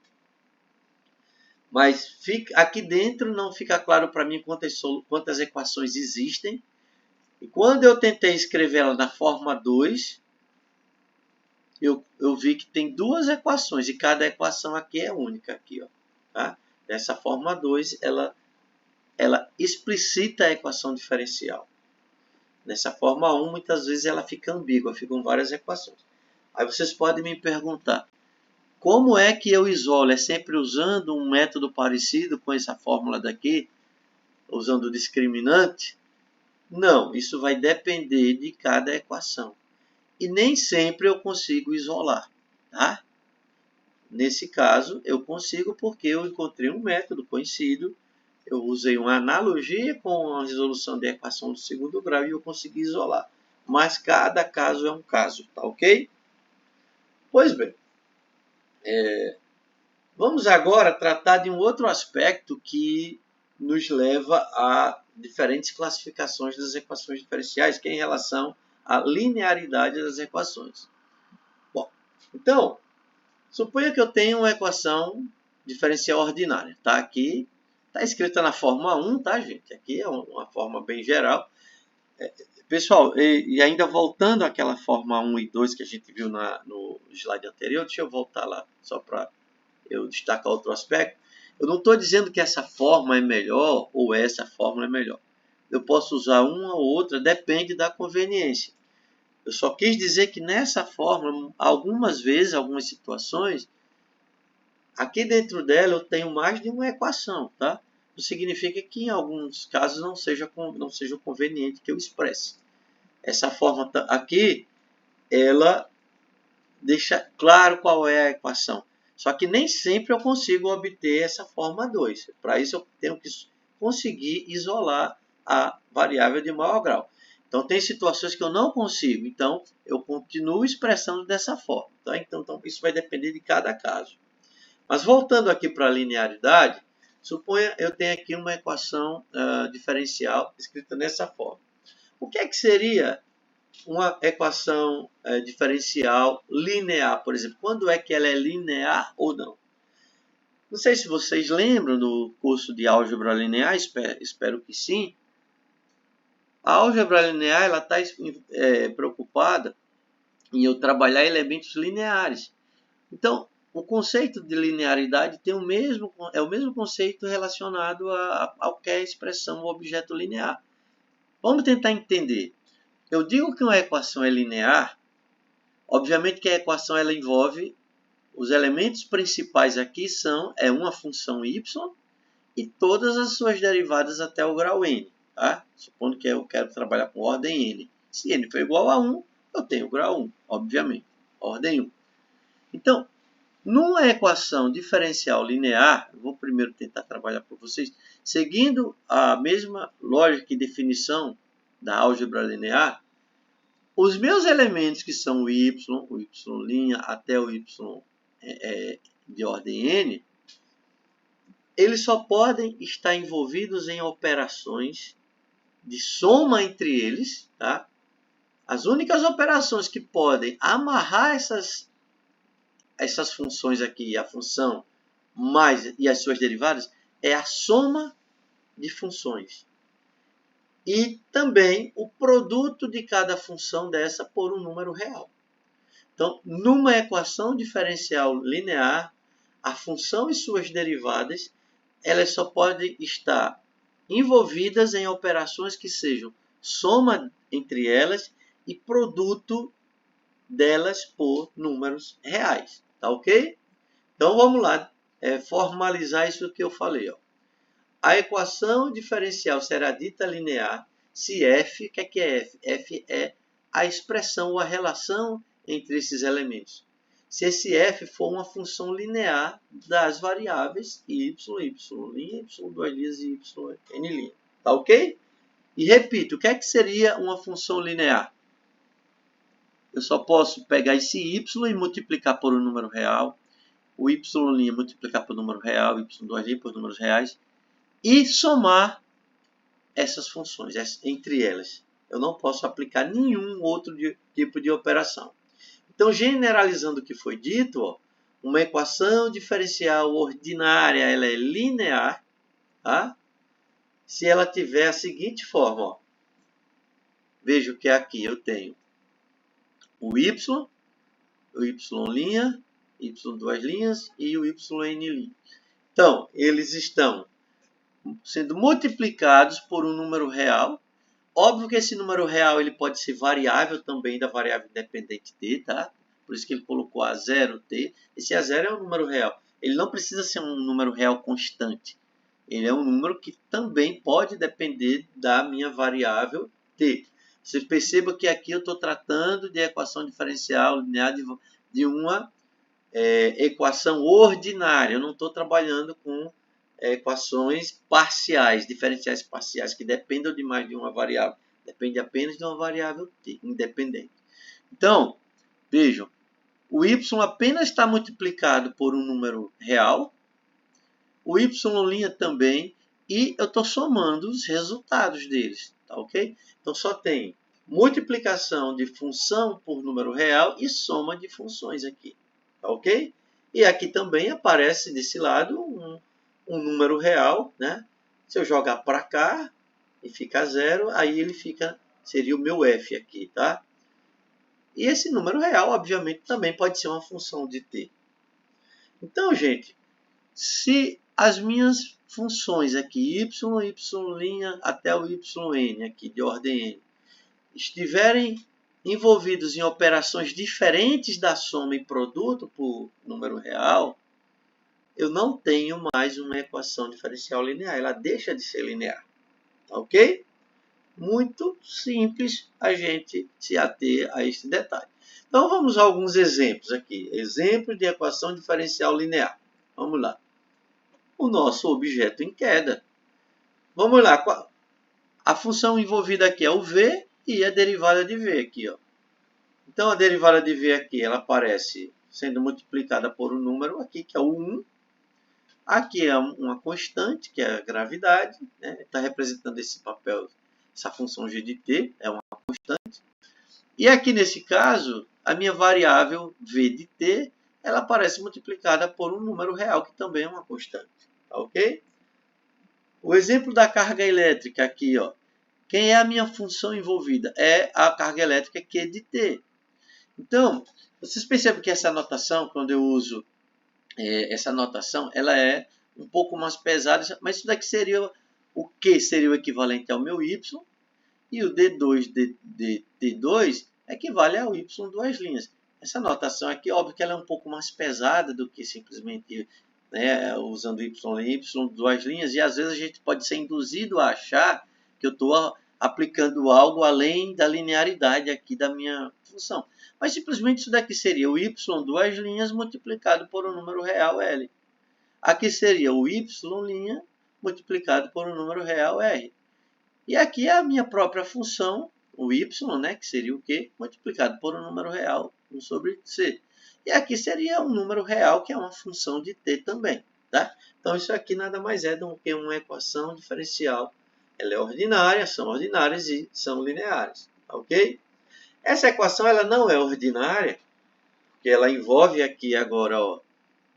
mas aqui dentro não fica claro para mim quantas equações existem. E quando eu tentei escrever ela na forma 2, eu vi que tem duas equações, e cada equação aqui é única. Aqui, ó, tá? Dessa forma 2, ela explicita a equação diferencial. Nessa forma 1, muitas vezes ela fica ambígua, ficam várias equações. Aí vocês podem me perguntar, como é que eu isolo? É sempre usando um método parecido com essa fórmula daqui, usando o discriminante? Não, isso vai depender de cada equação. E nem sempre eu consigo isolar, tá? Nesse caso, eu consigo porque eu encontrei um método conhecido, eu usei uma analogia com a resolução da equação do segundo grau e eu consegui isolar. Mas cada caso é um caso, tá ok? Pois bem, vamos agora tratar de um outro aspecto que nos leva a diferentes classificações das equações diferenciais, que é em relação à linearidade das equações. Bom, então, suponha que eu tenho uma equação diferencial ordinária. Tá? Aqui está escrita na forma 1, tá, gente? Aqui é uma forma bem geral. Pessoal, e ainda voltando àquela forma 1 e 2 que a gente viu no slide anterior, deixa eu voltar lá só para eu destacar outro aspecto. Eu não estou dizendo que essa forma é melhor ou essa forma é melhor. Eu posso usar uma ou outra, depende da conveniência. Eu só quis dizer que nessa forma, algumas vezes, algumas situações, aqui dentro dela eu tenho mais de uma equação, tá? Isso significa que em alguns casos não seja conveniente que eu expresse. Essa forma aqui, ela deixa claro qual é a equação. Só que nem sempre eu consigo obter essa forma 2. Para isso eu tenho que conseguir isolar a variável de maior grau. Então tem situações que eu não consigo, então eu continuo expressando dessa forma. Tá? Então isso vai depender de cada caso. Mas voltando aqui para a linearidade, suponha eu tenho aqui uma equação diferencial escrita dessa forma. O que é que seria uma equação diferencial linear, por exemplo? Quando é que ela é linear ou não? Não sei se vocês lembram do curso de álgebra linear, espero que sim. A álgebra linear está preocupada em eu trabalhar elementos lineares. Então, o conceito de linearidade é o mesmo conceito relacionado ao que é a expressão o objeto linear. Vamos tentar entender. Eu digo que uma equação é linear, obviamente que a equação ela envolve os elementos principais aqui é uma função y e todas as suas derivadas até o grau n. Tá? Supondo que eu quero trabalhar com ordem n. Se n for igual a 1, eu tenho o grau 1, obviamente, ordem 1. Então, numa equação diferencial linear, eu vou primeiro tentar trabalhar para vocês, seguindo a mesma lógica e definição da álgebra linear, os meus elementos que são o y' até o y de ordem n, eles só podem estar envolvidos em operações de soma entre eles, tá? As únicas operações que podem amarrar essas funções aqui, a função mais e as suas derivadas, é a soma de funções. E também o produto de cada função dessa por um número real. Então, numa equação diferencial linear, a função e suas derivadas, elas só podem estar envolvidas em operações que sejam soma entre elas e produto delas por números reais. Tá ok? Então, vamos lá formalizar isso que eu falei. Ó. A equação diferencial será dita linear se f, o que é f? F é a expressão ou a relação entre esses elementos. Se esse f for uma função linear das variáveis y, y', y2' e yn'. Tá ok? E repito, o que seria uma função linear? Eu só posso pegar esse y e multiplicar por um número real, o y' multiplicar por um número real, y2' por números reais, e somar essas funções entre elas. Eu não posso aplicar nenhum outro tipo de operação. Então, generalizando o que foi dito, ó, uma equação diferencial ordinária ela é linear, tá? Se ela tiver a seguinte forma. Ó. Vejo que aqui eu tenho o y, y', e o yn'. Então, eles estão sendo multiplicados por um número real. Óbvio que esse número real ele pode ser variável também da variável independente t, tá? Por isso que ele colocou A0t. Esse A0 é um número real. Ele não precisa ser um número real constante. Ele é um número que também pode depender da minha variável t. Você perceba que aqui eu estou tratando de equação diferencial linear de uma equação ordinária. Eu não estou trabalhando com equações parciais, diferenciais parciais, que dependam de mais de uma variável. Depende apenas de uma variável t, independente. Então, vejam, o y apenas está multiplicado por um número real, o y' também, e eu estou somando os resultados deles, tá ok? Então, só tem multiplicação de função por número real e soma de funções aqui, tá ok? E aqui também aparece desse lado um número real, né? Se eu jogar para cá e fica 0, aí ele seria o meu f aqui, tá? E esse número real, obviamente, também pode ser uma função de t. Então, gente, se as minhas funções aqui, y, y' até o yn, aqui de ordem n, estiverem envolvidos em operações diferentes da soma e produto por número real, eu não tenho mais uma equação diferencial linear. Ela deixa de ser linear. Tá ok? Muito simples a gente se ater a este detalhe. Então, vamos a alguns exemplos aqui. Exemplos de equação diferencial linear. Vamos lá. O nosso objeto em queda. Vamos lá. A função envolvida aqui é o v e a derivada de v aqui. Ó. Então, a derivada de v aqui, ela aparece sendo multiplicada por um número aqui, que é o 1. Aqui é uma constante, que é a gravidade. Né? Está representando esse papel, essa função g de t, é uma constante. E aqui, nesse caso, a minha variável v de t, ela aparece multiplicada por um número real, que também é uma constante. Tá ok? O exemplo da carga elétrica aqui, ó. Quem é a minha função envolvida? É a carga elétrica Q de t. Então, vocês percebem que essa notação, quando eu uso essa notação, ela é um pouco mais pesada, mas isso daqui seria o Q seria o equivalente ao meu y, e o D2 de T2 equivale ao y duas linhas. Essa notação aqui, óbvio que ela é um pouco mais pesada do que simplesmente usando y e y duas linhas, e às vezes a gente pode ser induzido a achar que eu estou aplicando algo além da linearidade aqui da minha função. Mas simplesmente isso daqui seria o y duas linhas multiplicado por um número real L. Aqui seria o y' multiplicado por um número real R. E aqui é a minha própria função, o y, né, que seria o Q, multiplicado por um número real 1 sobre C. E aqui seria um número real, que é uma função de t também. Tá? Então, isso aqui nada mais é do que uma equação diferencial. Ela é ordinária, são ordinárias e são lineares. Ok? Essa equação ela não é ordinária, porque ela envolve aqui agora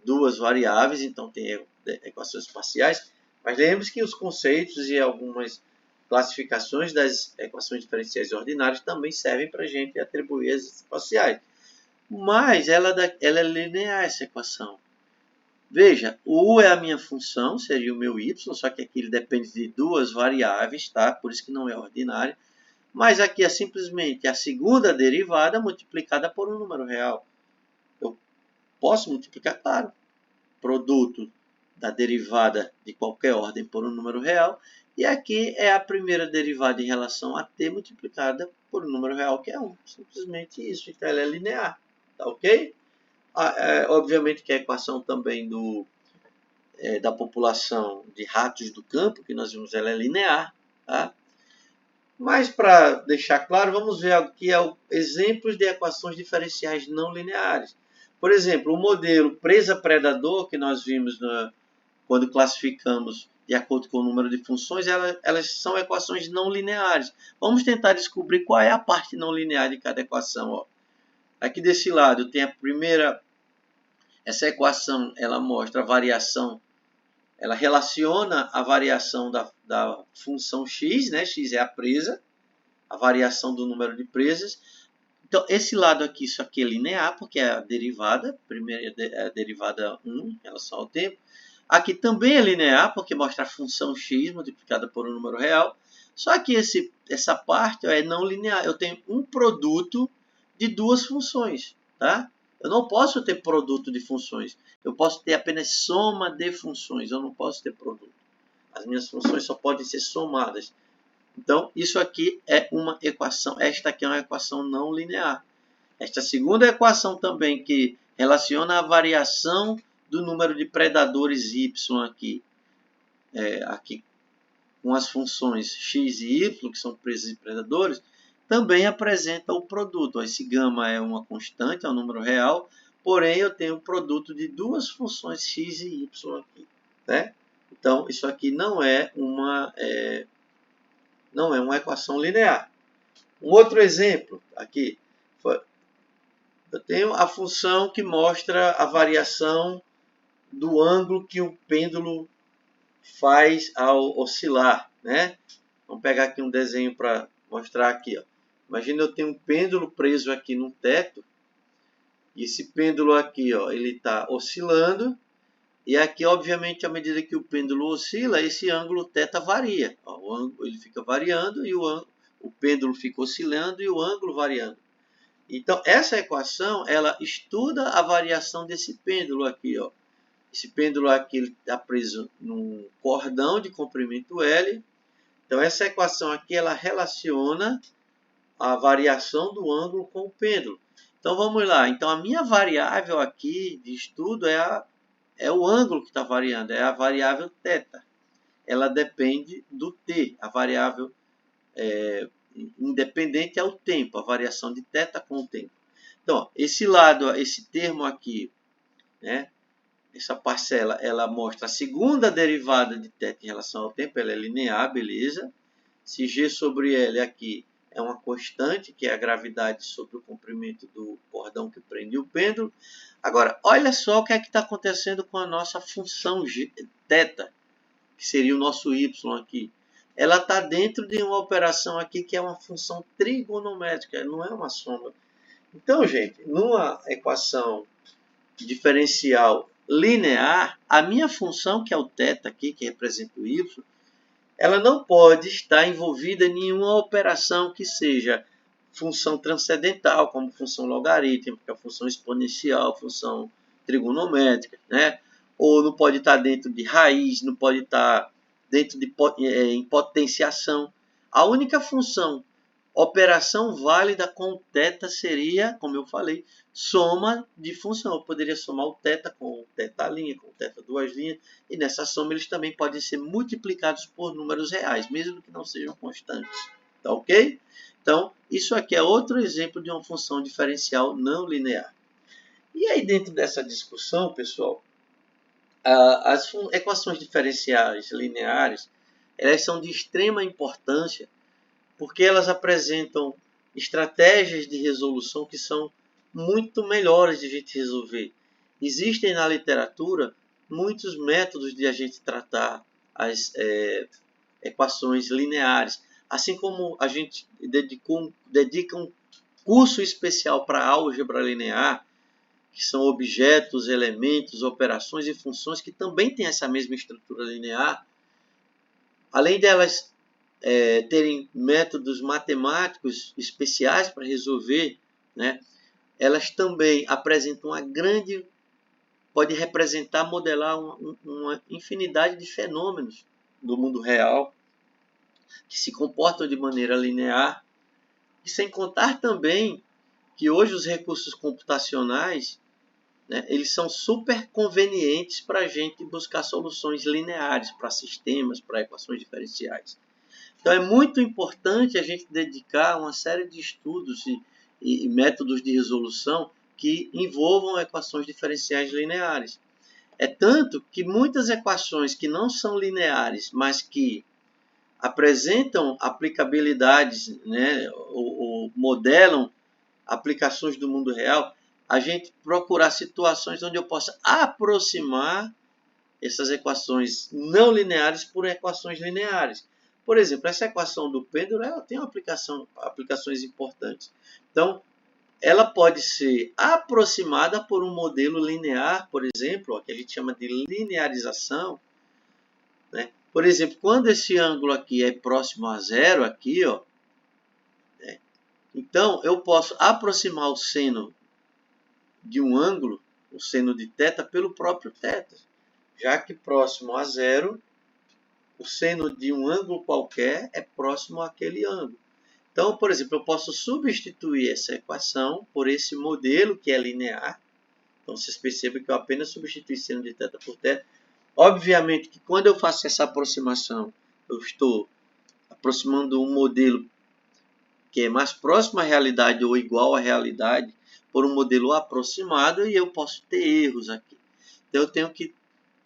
duas variáveis, então tem equações parciais. Mas lembre-se que os conceitos e algumas classificações das equações diferenciais ordinárias também servem para a gente atribuir as parciais. Mas ela é linear, essa equação. Veja, o U é a minha função, seria o meu y, só que aqui ele depende de duas variáveis, tá? Por isso que não é ordinário. Mas aqui é simplesmente a segunda derivada multiplicada por um número real. Eu posso multiplicar, claro, produto da derivada de qualquer ordem por um número real. E aqui é a primeira derivada em relação a t multiplicada por um número real, que é 1. Simplesmente isso. Então, ela é linear. Tá ok? Obviamente que a equação também da população de ratos do campo, que nós vimos, ela é linear. Tá? Mas, para deixar claro, vamos ver aqui exemplos de equações diferenciais não lineares. Por exemplo, o modelo presa-predador, que nós vimos quando classificamos de acordo com o número de funções, elas são equações não lineares. Vamos tentar descobrir qual é a parte não linear de cada equação. Ó. Aqui desse lado tem a primeira. Essa equação ela mostra a variação. Ela relaciona a variação da função x, né? X é a presa, a variação do número de presas. Então, esse lado aqui, isso aqui é linear, porque é a derivada, primeira é a derivada 1 em relação ao tempo. Aqui também é linear, porque mostra a função x multiplicada por um número real. Só que essa parte é não linear. Eu tenho um produto de duas funções. Tá? Eu não posso ter produto de funções. Eu posso ter apenas soma de funções. Eu não posso ter produto. As minhas funções só podem ser somadas. Então, isso aqui é uma equação. Esta aqui é uma equação não linear. Esta segunda equação também, que relaciona a variação do número de predadores y aqui com as funções x e y, que são presas e predadores, também apresenta o produto. Esse gama é uma constante, é um número real, porém eu tenho o produto de duas funções x e y aqui. Né? Então, isso aqui não é uma equação linear. Um outro exemplo aqui, eu tenho a função que mostra a variação do ângulo que o pêndulo faz ao oscilar. Né? Vamos pegar aqui um desenho para mostrar aqui. Ó. Imagina eu tenho um pêndulo preso aqui no teto, e esse pêndulo aqui ele está oscilando, e aqui, obviamente, à medida que o pêndulo oscila, esse ângulo θ varia. Ó, o ângulo ele fica variando, e o pêndulo fica oscilando e o ângulo variando. Então, essa equação ela estuda a variação desse pêndulo aqui. Ó. Esse pêndulo aqui está preso num cordão de comprimento L. Então, essa equação aqui ela relaciona a variação do ângulo com o pêndulo. Então, vamos lá. Então, a minha variável aqui de estudo é o ângulo que está variando, é a variável θ. Ela depende do t, a variável independente é o tempo, a variação de θ com o tempo. Então, esse lado, esse termo aqui, né, essa parcela, ela mostra a segunda derivada de θ em relação ao tempo, ela é linear, beleza? Se g sobre L aqui é uma constante, que é a gravidade sobre o comprimento do cordão que prende o pêndulo. Agora, olha só o que é que está acontecendo com a nossa função θ, que seria o nosso y aqui. Ela está dentro de uma operação aqui que é uma função trigonométrica, não é uma soma. Então, gente, numa equação diferencial linear, a minha função, que é o θ aqui, que representa o y, ela não pode estar envolvida em nenhuma operação que seja função transcendental, como função logarítmica, função exponencial, função trigonométrica, né? Ou não pode estar dentro de raiz, não pode estar dentro em potenciação. A única função, operação válida com θ seria, como eu falei, soma de função. Eu poderia somar o θ com o θ', com o θ duas linhas, e nessa soma eles também podem ser multiplicados por números reais, mesmo que não sejam constantes. Tá ok? Então, isso aqui é outro exemplo de uma função diferencial não linear. E aí, dentro dessa discussão, pessoal, as equações diferenciais lineares, elas são de extrema importância porque elas apresentam estratégias de resolução que são muito melhores de a gente resolver. Existem na literatura muitos métodos de a gente tratar as equações lineares, assim como a gente dedica um curso especial para álgebra linear, que são objetos, elementos, operações e funções que também têm essa mesma estrutura linear. Além delas terem métodos matemáticos especiais para resolver, né, elas também apresentam pode representar, modelar uma infinidade de fenômenos do mundo real que se comportam de maneira linear, e sem contar também que hoje os recursos computacionais, né, eles são super convenientes para a gente buscar soluções lineares para sistemas, para equações diferenciais. Então é muito importante a gente dedicar uma série de estudos e métodos de resolução que envolvam equações diferenciais lineares. É tanto que muitas equações que não são lineares, mas que apresentam aplicabilidades, né, ou modelam aplicações do mundo real, a gente procurar situações onde eu possa aproximar essas equações não lineares por equações lineares. Por exemplo, essa equação do pêndulo ela tem aplicações importantes. Então, ela pode ser aproximada por um modelo linear, por exemplo, que a gente chama de linearização, né? Por exemplo, quando esse ângulo aqui é próximo a zero, aqui, ó, né? Então eu posso aproximar o seno de um ângulo, o seno de θ, pelo próprio θ, já que próximo a zero, o seno de um ângulo qualquer é próximo àquele ângulo. Então, por exemplo, eu posso substituir essa equação por esse modelo que é linear. Então, vocês percebem que eu apenas substitui seno de θ por θ. Obviamente que quando eu faço essa aproximação, eu estou aproximando um modelo que é mais próximo à realidade ou igual à realidade por um modelo aproximado, e eu posso ter erros aqui. Então, eu tenho que,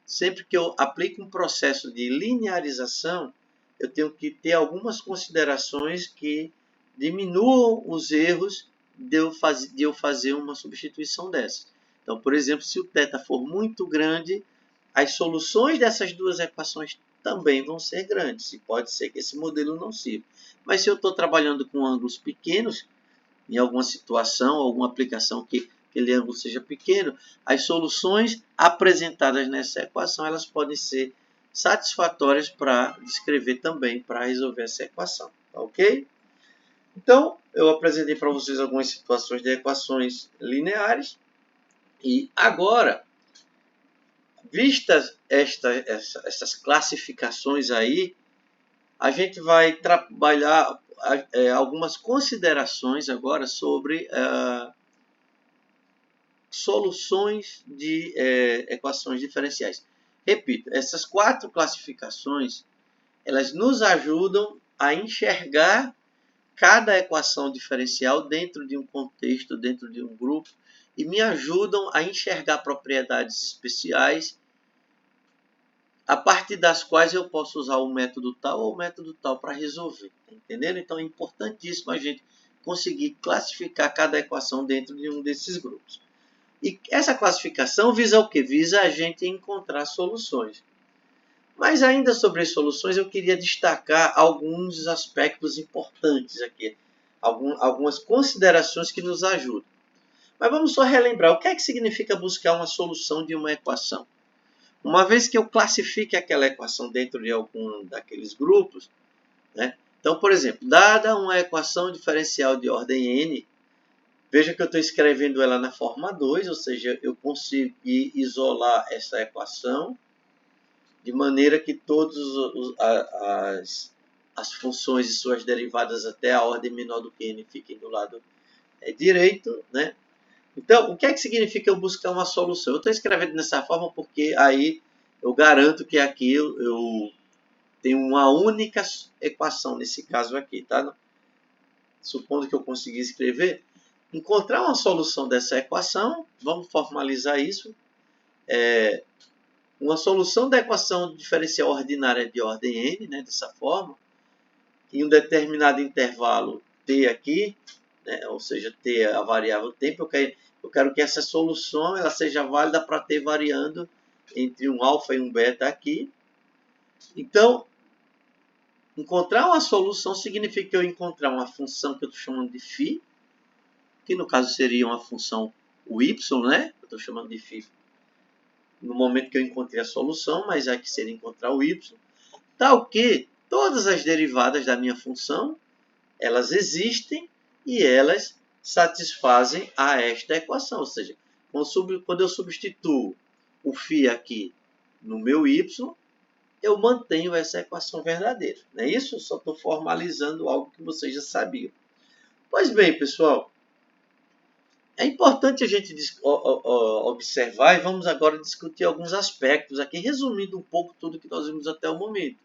sempre que eu aplico um processo de linearização, eu tenho que ter algumas considerações que diminuam os erros de eu fazer uma substituição dessa. Então, por exemplo, se o θ for muito grande, as soluções dessas duas equações também vão ser grandes, e pode ser que esse modelo não sirva. Mas se eu estou trabalhando com ângulos pequenos, em alguma situação, alguma aplicação que aquele ângulo seja pequeno, as soluções apresentadas nessa equação elas podem ser satisfatórias para descrever também, para resolver essa equação. Tá ok? Então, eu apresentei para vocês algumas situações de equações lineares. E agora, vistas essas classificações aí, a gente vai trabalhar algumas considerações agora sobre soluções de equações diferenciais. Repito, essas 4 classificações, elas nos ajudam a enxergar cada equação diferencial dentro de um contexto, dentro de um grupo, e me ajudam a enxergar propriedades especiais a partir das quais eu posso usar o método tal ou o método tal para resolver. Tá entendendo? Então é importantíssimo a gente conseguir classificar cada equação dentro de um desses grupos. E essa classificação visa o quê? Visa a gente encontrar soluções. Mas ainda sobre as soluções, eu queria destacar alguns aspectos importantes aqui, algumas considerações que nos ajudam. Mas vamos só relembrar, o que é que significa buscar uma solução de uma equação? Uma vez que eu classifique aquela equação dentro de algum daqueles grupos, né? Então, por exemplo, dada uma equação diferencial de ordem n, veja que eu estou escrevendo ela na forma 2, ou seja, eu consigo isolar essa equação de maneira que todas as funções e suas derivadas até a ordem menor do que n fiquem do lado direito, né? Então, o que é que significa eu buscar uma solução? Eu estou escrevendo dessa forma porque aí eu garanto que aqui eu tenho uma única equação, nesse caso aqui, tá? Supondo que eu consiga escrever. encontrar uma solução dessa equação, vamos formalizar isso, uma solução da equação diferencial ordinária de ordem n, né, dessa forma, em um determinado intervalo t aqui, né, ou seja, t é a variável tempo, eu quero que essa solução ela seja válida para t variando entre um alfa e um beta aqui. Então, encontrar uma solução significa eu encontrar uma função que eu estou chamando de φ, que no caso seria uma função o y, né? Eu estou chamando de φ no momento que eu encontrei a solução, mas aqui seria encontrar o y, tal que todas as derivadas da minha função, elas existem e elas satisfazem a esta equação. Ou seja, quando eu substituo o φ aqui no meu y, eu mantenho essa equação verdadeira. Não é isso? Só estou formalizando algo que vocês já sabiam. Pois bem, pessoal, é importante a gente observar e vamos agora discutir alguns aspectos aqui, resumindo um pouco tudo que nós vimos até o momento.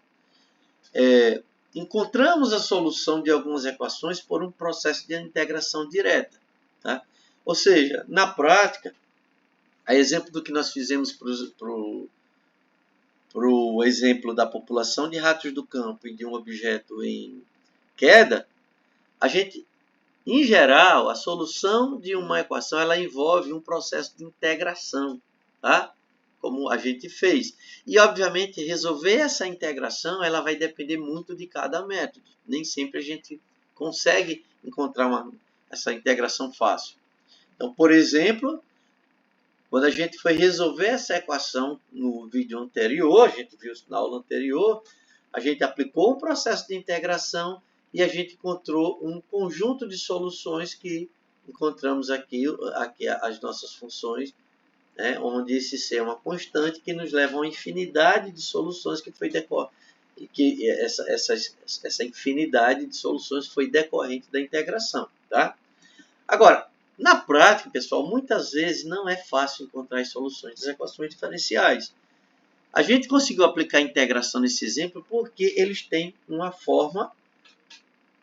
Encontramos a solução de algumas equações por um processo de integração direta. Tá? Ou seja, na prática, a exemplo do que nós fizemos para o exemplo da população de ratos do campo e de um objeto em queda, a gente, em geral, a solução de uma equação ela envolve um processo de integração, tá? Como a gente fez. E, obviamente, resolver essa integração ela vai depender muito de cada método. Nem sempre a gente consegue encontrar essa integração fácil. Então, por exemplo, quando a gente foi resolver essa equação no vídeo anterior, a gente viu isso na aula anterior, a gente aplicou um processo de integração e a gente encontrou um conjunto de soluções que encontramos aqui as nossas funções, né, onde esse C é uma constante que nos leva a uma infinidade de soluções essa infinidade de soluções foi decorrente da integração. Tá? Agora, na prática, pessoal, muitas vezes não é fácil encontrar as soluções das equações diferenciais. A gente conseguiu aplicar a integração nesse exemplo porque eles têm uma forma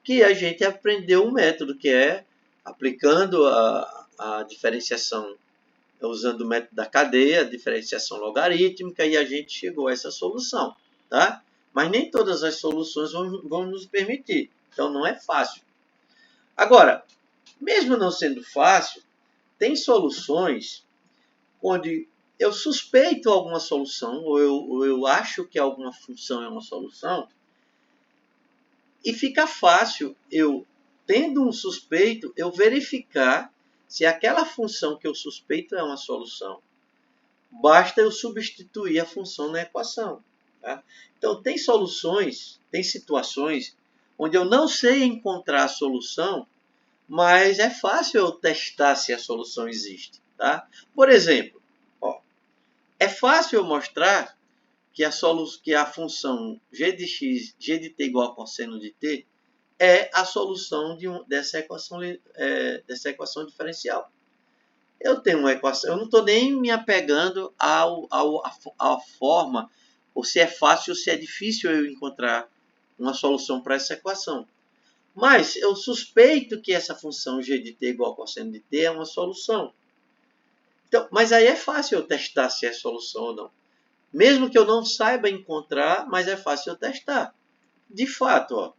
que a gente aprendeu um método, que é aplicando a diferenciação, usando o método da cadeia, a diferenciação logarítmica, e a gente chegou a essa solução. Tá? Mas nem todas as soluções vão nos permitir. Então, não é fácil. Agora, mesmo não sendo fácil, tem soluções onde eu suspeito alguma solução, ou eu acho que alguma função é uma solução, e fica fácil eu, tendo um suspeito, eu verificar se aquela função que eu suspeito é uma solução. Basta eu substituir a função na equação. Tá? Então, tem soluções, tem situações onde eu não sei encontrar a solução, mas é fácil eu testar se a solução existe. Tá? Por exemplo, é fácil eu mostrar que a função g de x, g de t igual a cosseno de t, é a solução dessa equação diferencial. Eu tenho uma equação, eu não estou nem me apegando à forma, ou se é fácil ou se é difícil eu encontrar uma solução para essa equação. Mas eu suspeito que essa função g de t igual a cosseno de t é uma solução. Então, mas aí é fácil eu testar se é solução ou não. Mesmo que eu não saiba encontrar, mas é fácil eu testar. De fato,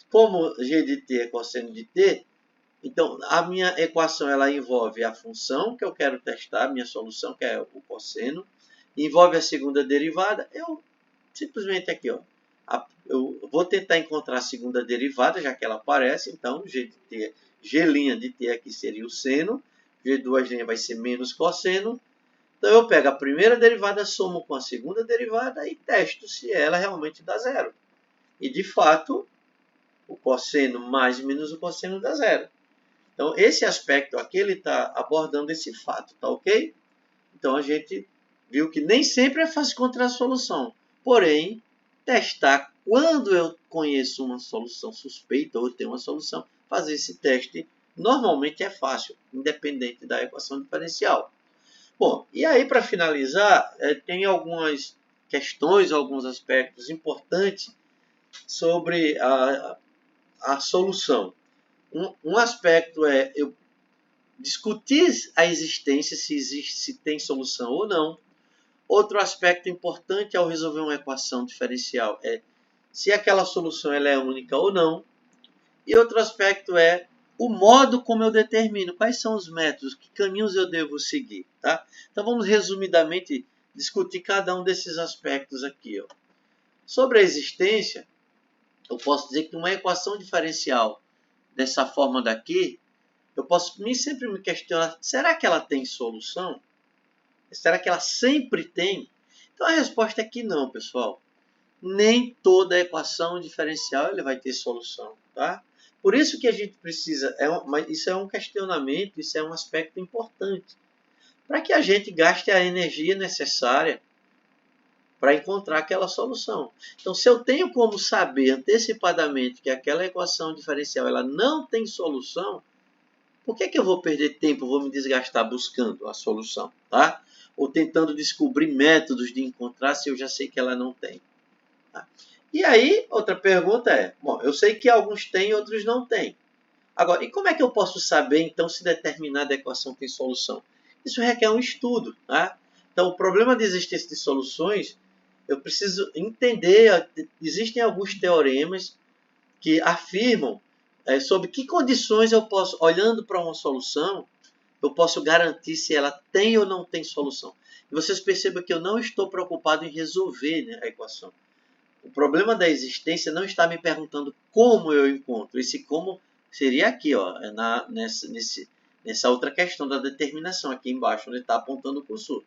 como g de t é cosseno de t, então a minha equação ela envolve a função que eu quero testar, a minha solução, que é o cosseno, envolve a segunda derivada. Eu simplesmente aqui, eu vou tentar encontrar a segunda derivada, já que ela aparece, então g de t aqui seria o seno, g2' vai ser menos cosseno. Então, eu pego a primeira derivada, somo com a segunda derivada e testo se ela realmente dá zero. E, de fato, o cosseno mais menos o cosseno dá zero. Então, esse aspecto aqui, ele está abordando esse fato, tá ok? Então, a gente viu que nem sempre é fácil encontrar a solução. Porém, testar quando eu conheço uma solução suspeita ou tenho uma solução, fazer esse teste normalmente é fácil, independente da equação diferencial. Bom, e aí para finalizar, tem algumas questões, alguns aspectos importantes sobre a solução. Um aspecto é discutir a existência, se existe, se tem solução ou não. Outro aspecto importante ao resolver uma equação diferencial é se aquela solução ela é única ou não. E outro aspecto é o modo como eu determino, quais são os métodos, que caminhos eu devo seguir. Tá? Então vamos resumidamente discutir cada um desses aspectos aqui. Ó. Sobre a existência, eu posso dizer que uma equação diferencial dessa forma daqui, eu posso sempre me questionar, será que ela tem solução? Será que ela sempre tem? Então a resposta é que não, pessoal. Nem toda equação diferencial ele vai ter solução. Tá? Por isso que a gente precisa, isso é um questionamento, isso é um aspecto importante, para que a gente gaste a energia necessária para encontrar aquela solução. Então, se eu tenho como saber antecipadamente que aquela equação diferencial ela não tem solução, por que eu vou perder tempo, vou me desgastar buscando a solução? Tá? Ou tentando descobrir métodos de encontrar se eu já sei que ela não tem. Tá? E aí, outra pergunta é, bom, eu sei que alguns têm e outros não têm. Agora, e como é que eu posso saber, então, se determinada equação tem solução? Isso requer um estudo. Tá? Então, o problema de existência de soluções, eu preciso entender, existem alguns teoremas que afirmam sobre que condições eu posso, olhando para uma solução, eu posso garantir se ela tem ou não tem solução. E vocês percebam que eu não estou preocupado em resolver, né, a equação. O problema da existência não está me perguntando como eu encontro. Esse como seria aqui, ó, nessa outra questão da determinação, aqui embaixo, onde está apontando o cursor.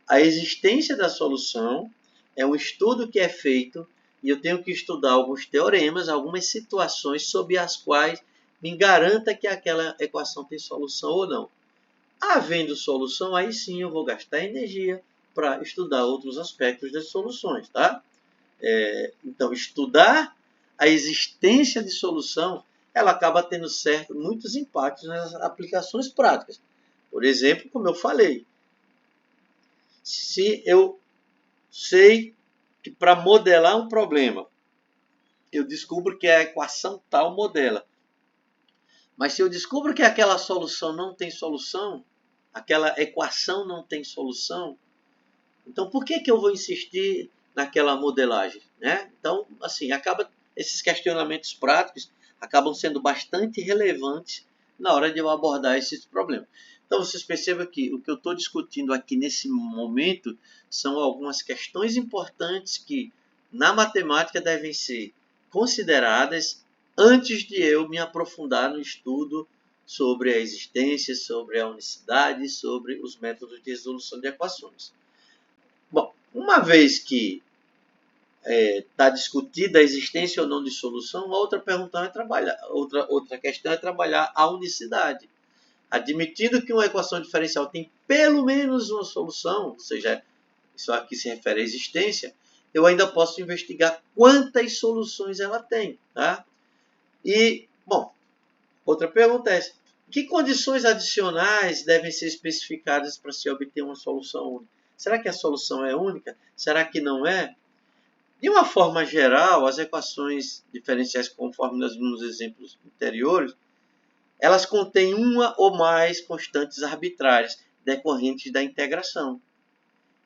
A existência da solução é um estudo que é feito e eu tenho que estudar alguns teoremas, algumas situações sob as quais me garanta que aquela equação tem solução ou não. Havendo solução, aí sim eu vou gastar energia para estudar outros aspectos das soluções. Tá? Então, estudar a existência de solução, ela acaba tendo muitos impactos nas aplicações práticas. Por exemplo, como eu falei, se eu sei que para modelar um problema, eu descubro que a equação tal modela. Mas se eu descubro que aquela solução não tem solução, aquela equação não tem solução, então por que eu vou insistir naquela modelagem? Né? Então, assim, esses questionamentos práticos acabam sendo bastante relevantes na hora de eu abordar esses problemas. Então, vocês percebam que o que eu estou discutindo aqui nesse momento são algumas questões importantes que, na matemática, devem ser consideradas antes de eu me aprofundar no estudo sobre a existência, sobre a unicidade, sobre os métodos de resolução de equações. Bom, uma vez que está discutida a existência ou não de solução, outra questão é trabalhar a unicidade. Admitindo que uma equação diferencial tem pelo menos uma solução, ou seja, isso aqui se refere à existência, eu ainda posso investigar quantas soluções ela tem. Tá? E, bom, outra pergunta é, que condições adicionais devem ser especificadas para se obter uma solução única? Será que a solução é única? Será que não é? De uma forma geral, as equações diferenciais, conforme nós vimos nos exemplos anteriores, elas contêm uma ou mais constantes arbitrárias decorrentes da integração.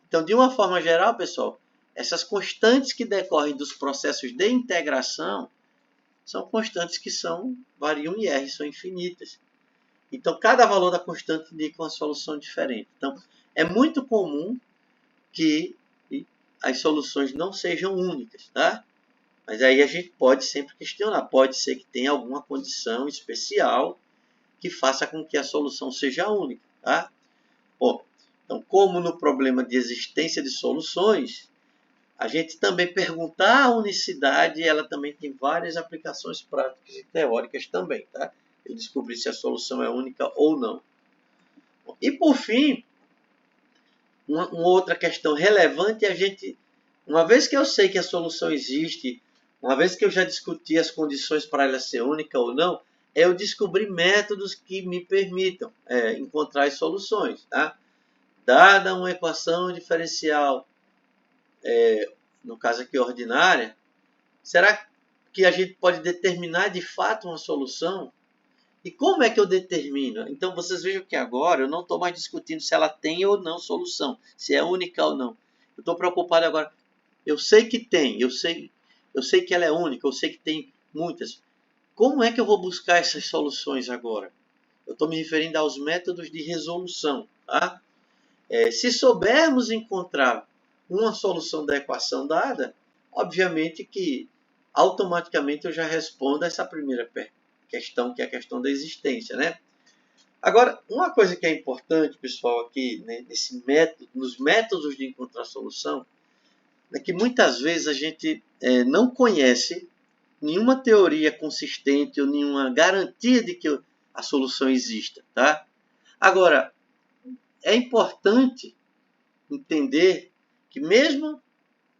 Então, de uma forma geral, pessoal, essas constantes que decorrem dos processos de integração são constantes que variam em R, são infinitas. Então, cada valor da constante indica uma solução diferente. Então, é muito comum que as soluções não sejam únicas, tá? Mas aí a gente pode sempre questionar. Pode ser que tenha alguma condição especial que faça com que a solução seja única, tá? Bom, então, como no problema de existência de soluções, a gente também perguntar a unicidade, ela também tem várias aplicações práticas e teóricas também, tá? Eu descobri se a solução é única ou não. E por fim, uma outra questão relevante é uma vez que eu sei que a solução existe, uma vez que eu já discuti as condições para ela ser única ou não, eu descobrir métodos que me permitam encontrar as soluções. Tá? Dada uma equação diferencial, no caso aqui ordinária, será que a gente pode determinar de fato uma solução? E como é que eu determino? Então, vocês vejam que agora eu não estou mais discutindo se ela tem ou não solução, se é única ou não. Eu estou preocupado agora. Eu sei que tem, eu sei que ela é única, eu sei que tem muitas. Como é que eu vou buscar essas soluções agora? Eu estou me referindo aos métodos de resolução. Tá? Se soubermos encontrar uma solução da equação dada, obviamente que automaticamente eu já respondo a essa primeira questão, que é a questão da existência, né? Agora, uma coisa que é importante, pessoal, aqui, né, nos métodos de encontrar solução, é que muitas vezes a gente não conhece nenhuma teoria consistente ou nenhuma garantia de que a solução exista, tá? Agora, é importante entender que mesmo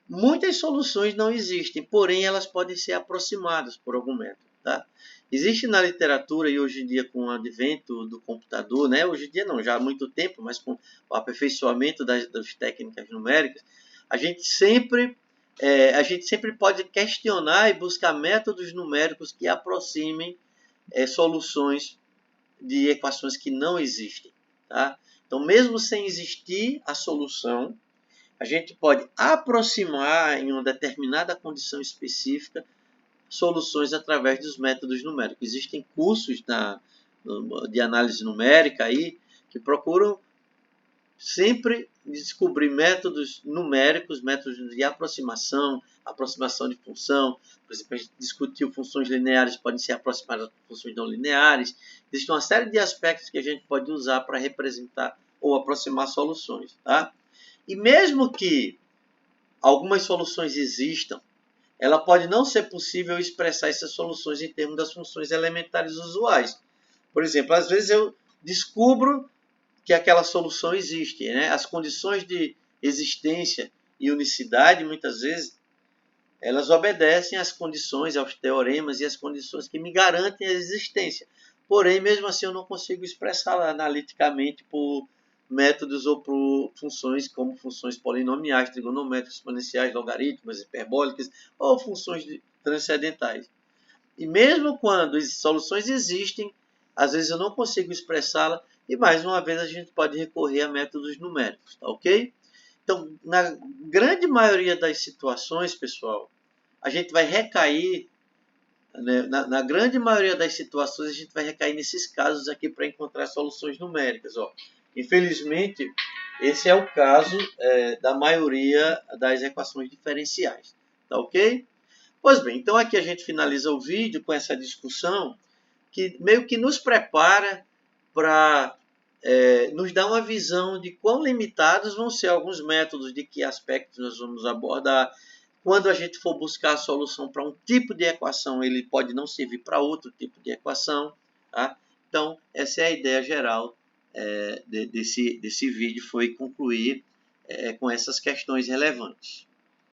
muitas soluções não existem, porém elas podem ser aproximadas por algum método. Tá? Existe na literatura, e hoje em dia com o advento do computador, né? Hoje em dia não, já há muito tempo, mas com o aperfeiçoamento das técnicas numéricas, a gente sempre pode questionar e buscar métodos numéricos que aproximem soluções de equações que não existem. Tá? Então, mesmo sem existir a solução, a gente pode aproximar em uma determinada condição específica soluções através dos métodos numéricos. Existem cursos de análise numérica aí que procuram sempre descobrir métodos numéricos, métodos de aproximação de função. Por exemplo, a gente discutiu funções lineares podem ser aproximadas de funções não lineares. Existe uma série de aspectos que a gente pode usar para representar ou aproximar soluções. Tá? E mesmo que algumas soluções existam, ela pode não ser possível expressar essas soluções em termos das funções elementares usuais. Por exemplo, às vezes eu descubro que aquela solução existe, né? As condições de existência e unicidade, muitas vezes, elas obedecem às condições, aos teoremas e às condições que me garantem a existência. Porém, mesmo assim, eu não consigo expressá-la analiticamente por métodos ou por funções como funções polinomiais, trigonométricas, exponenciais, logarítmicas, hiperbólicas ou funções transcendentais. E mesmo quando soluções existem, às vezes eu não consigo expressá-la e mais uma vez a gente pode recorrer a métodos numéricos, tá ok? Então, na grande maioria das situações, pessoal, a gente vai recair, né, na grande maioria das situações, a gente vai recair nesses casos aqui para encontrar soluções numéricas. Ó. Infelizmente, esse é o caso da maioria das equações diferenciais, tá ok? Pois bem, então aqui a gente finaliza o vídeo com essa discussão que meio que nos prepara para nos dar uma visão de quão limitados vão ser alguns métodos, de que aspectos nós vamos abordar. Quando a gente for buscar a solução para um tipo de equação, ele pode não servir para outro tipo de equação. Tá? Então, essa é a ideia geral desse vídeo, foi concluir com essas questões relevantes.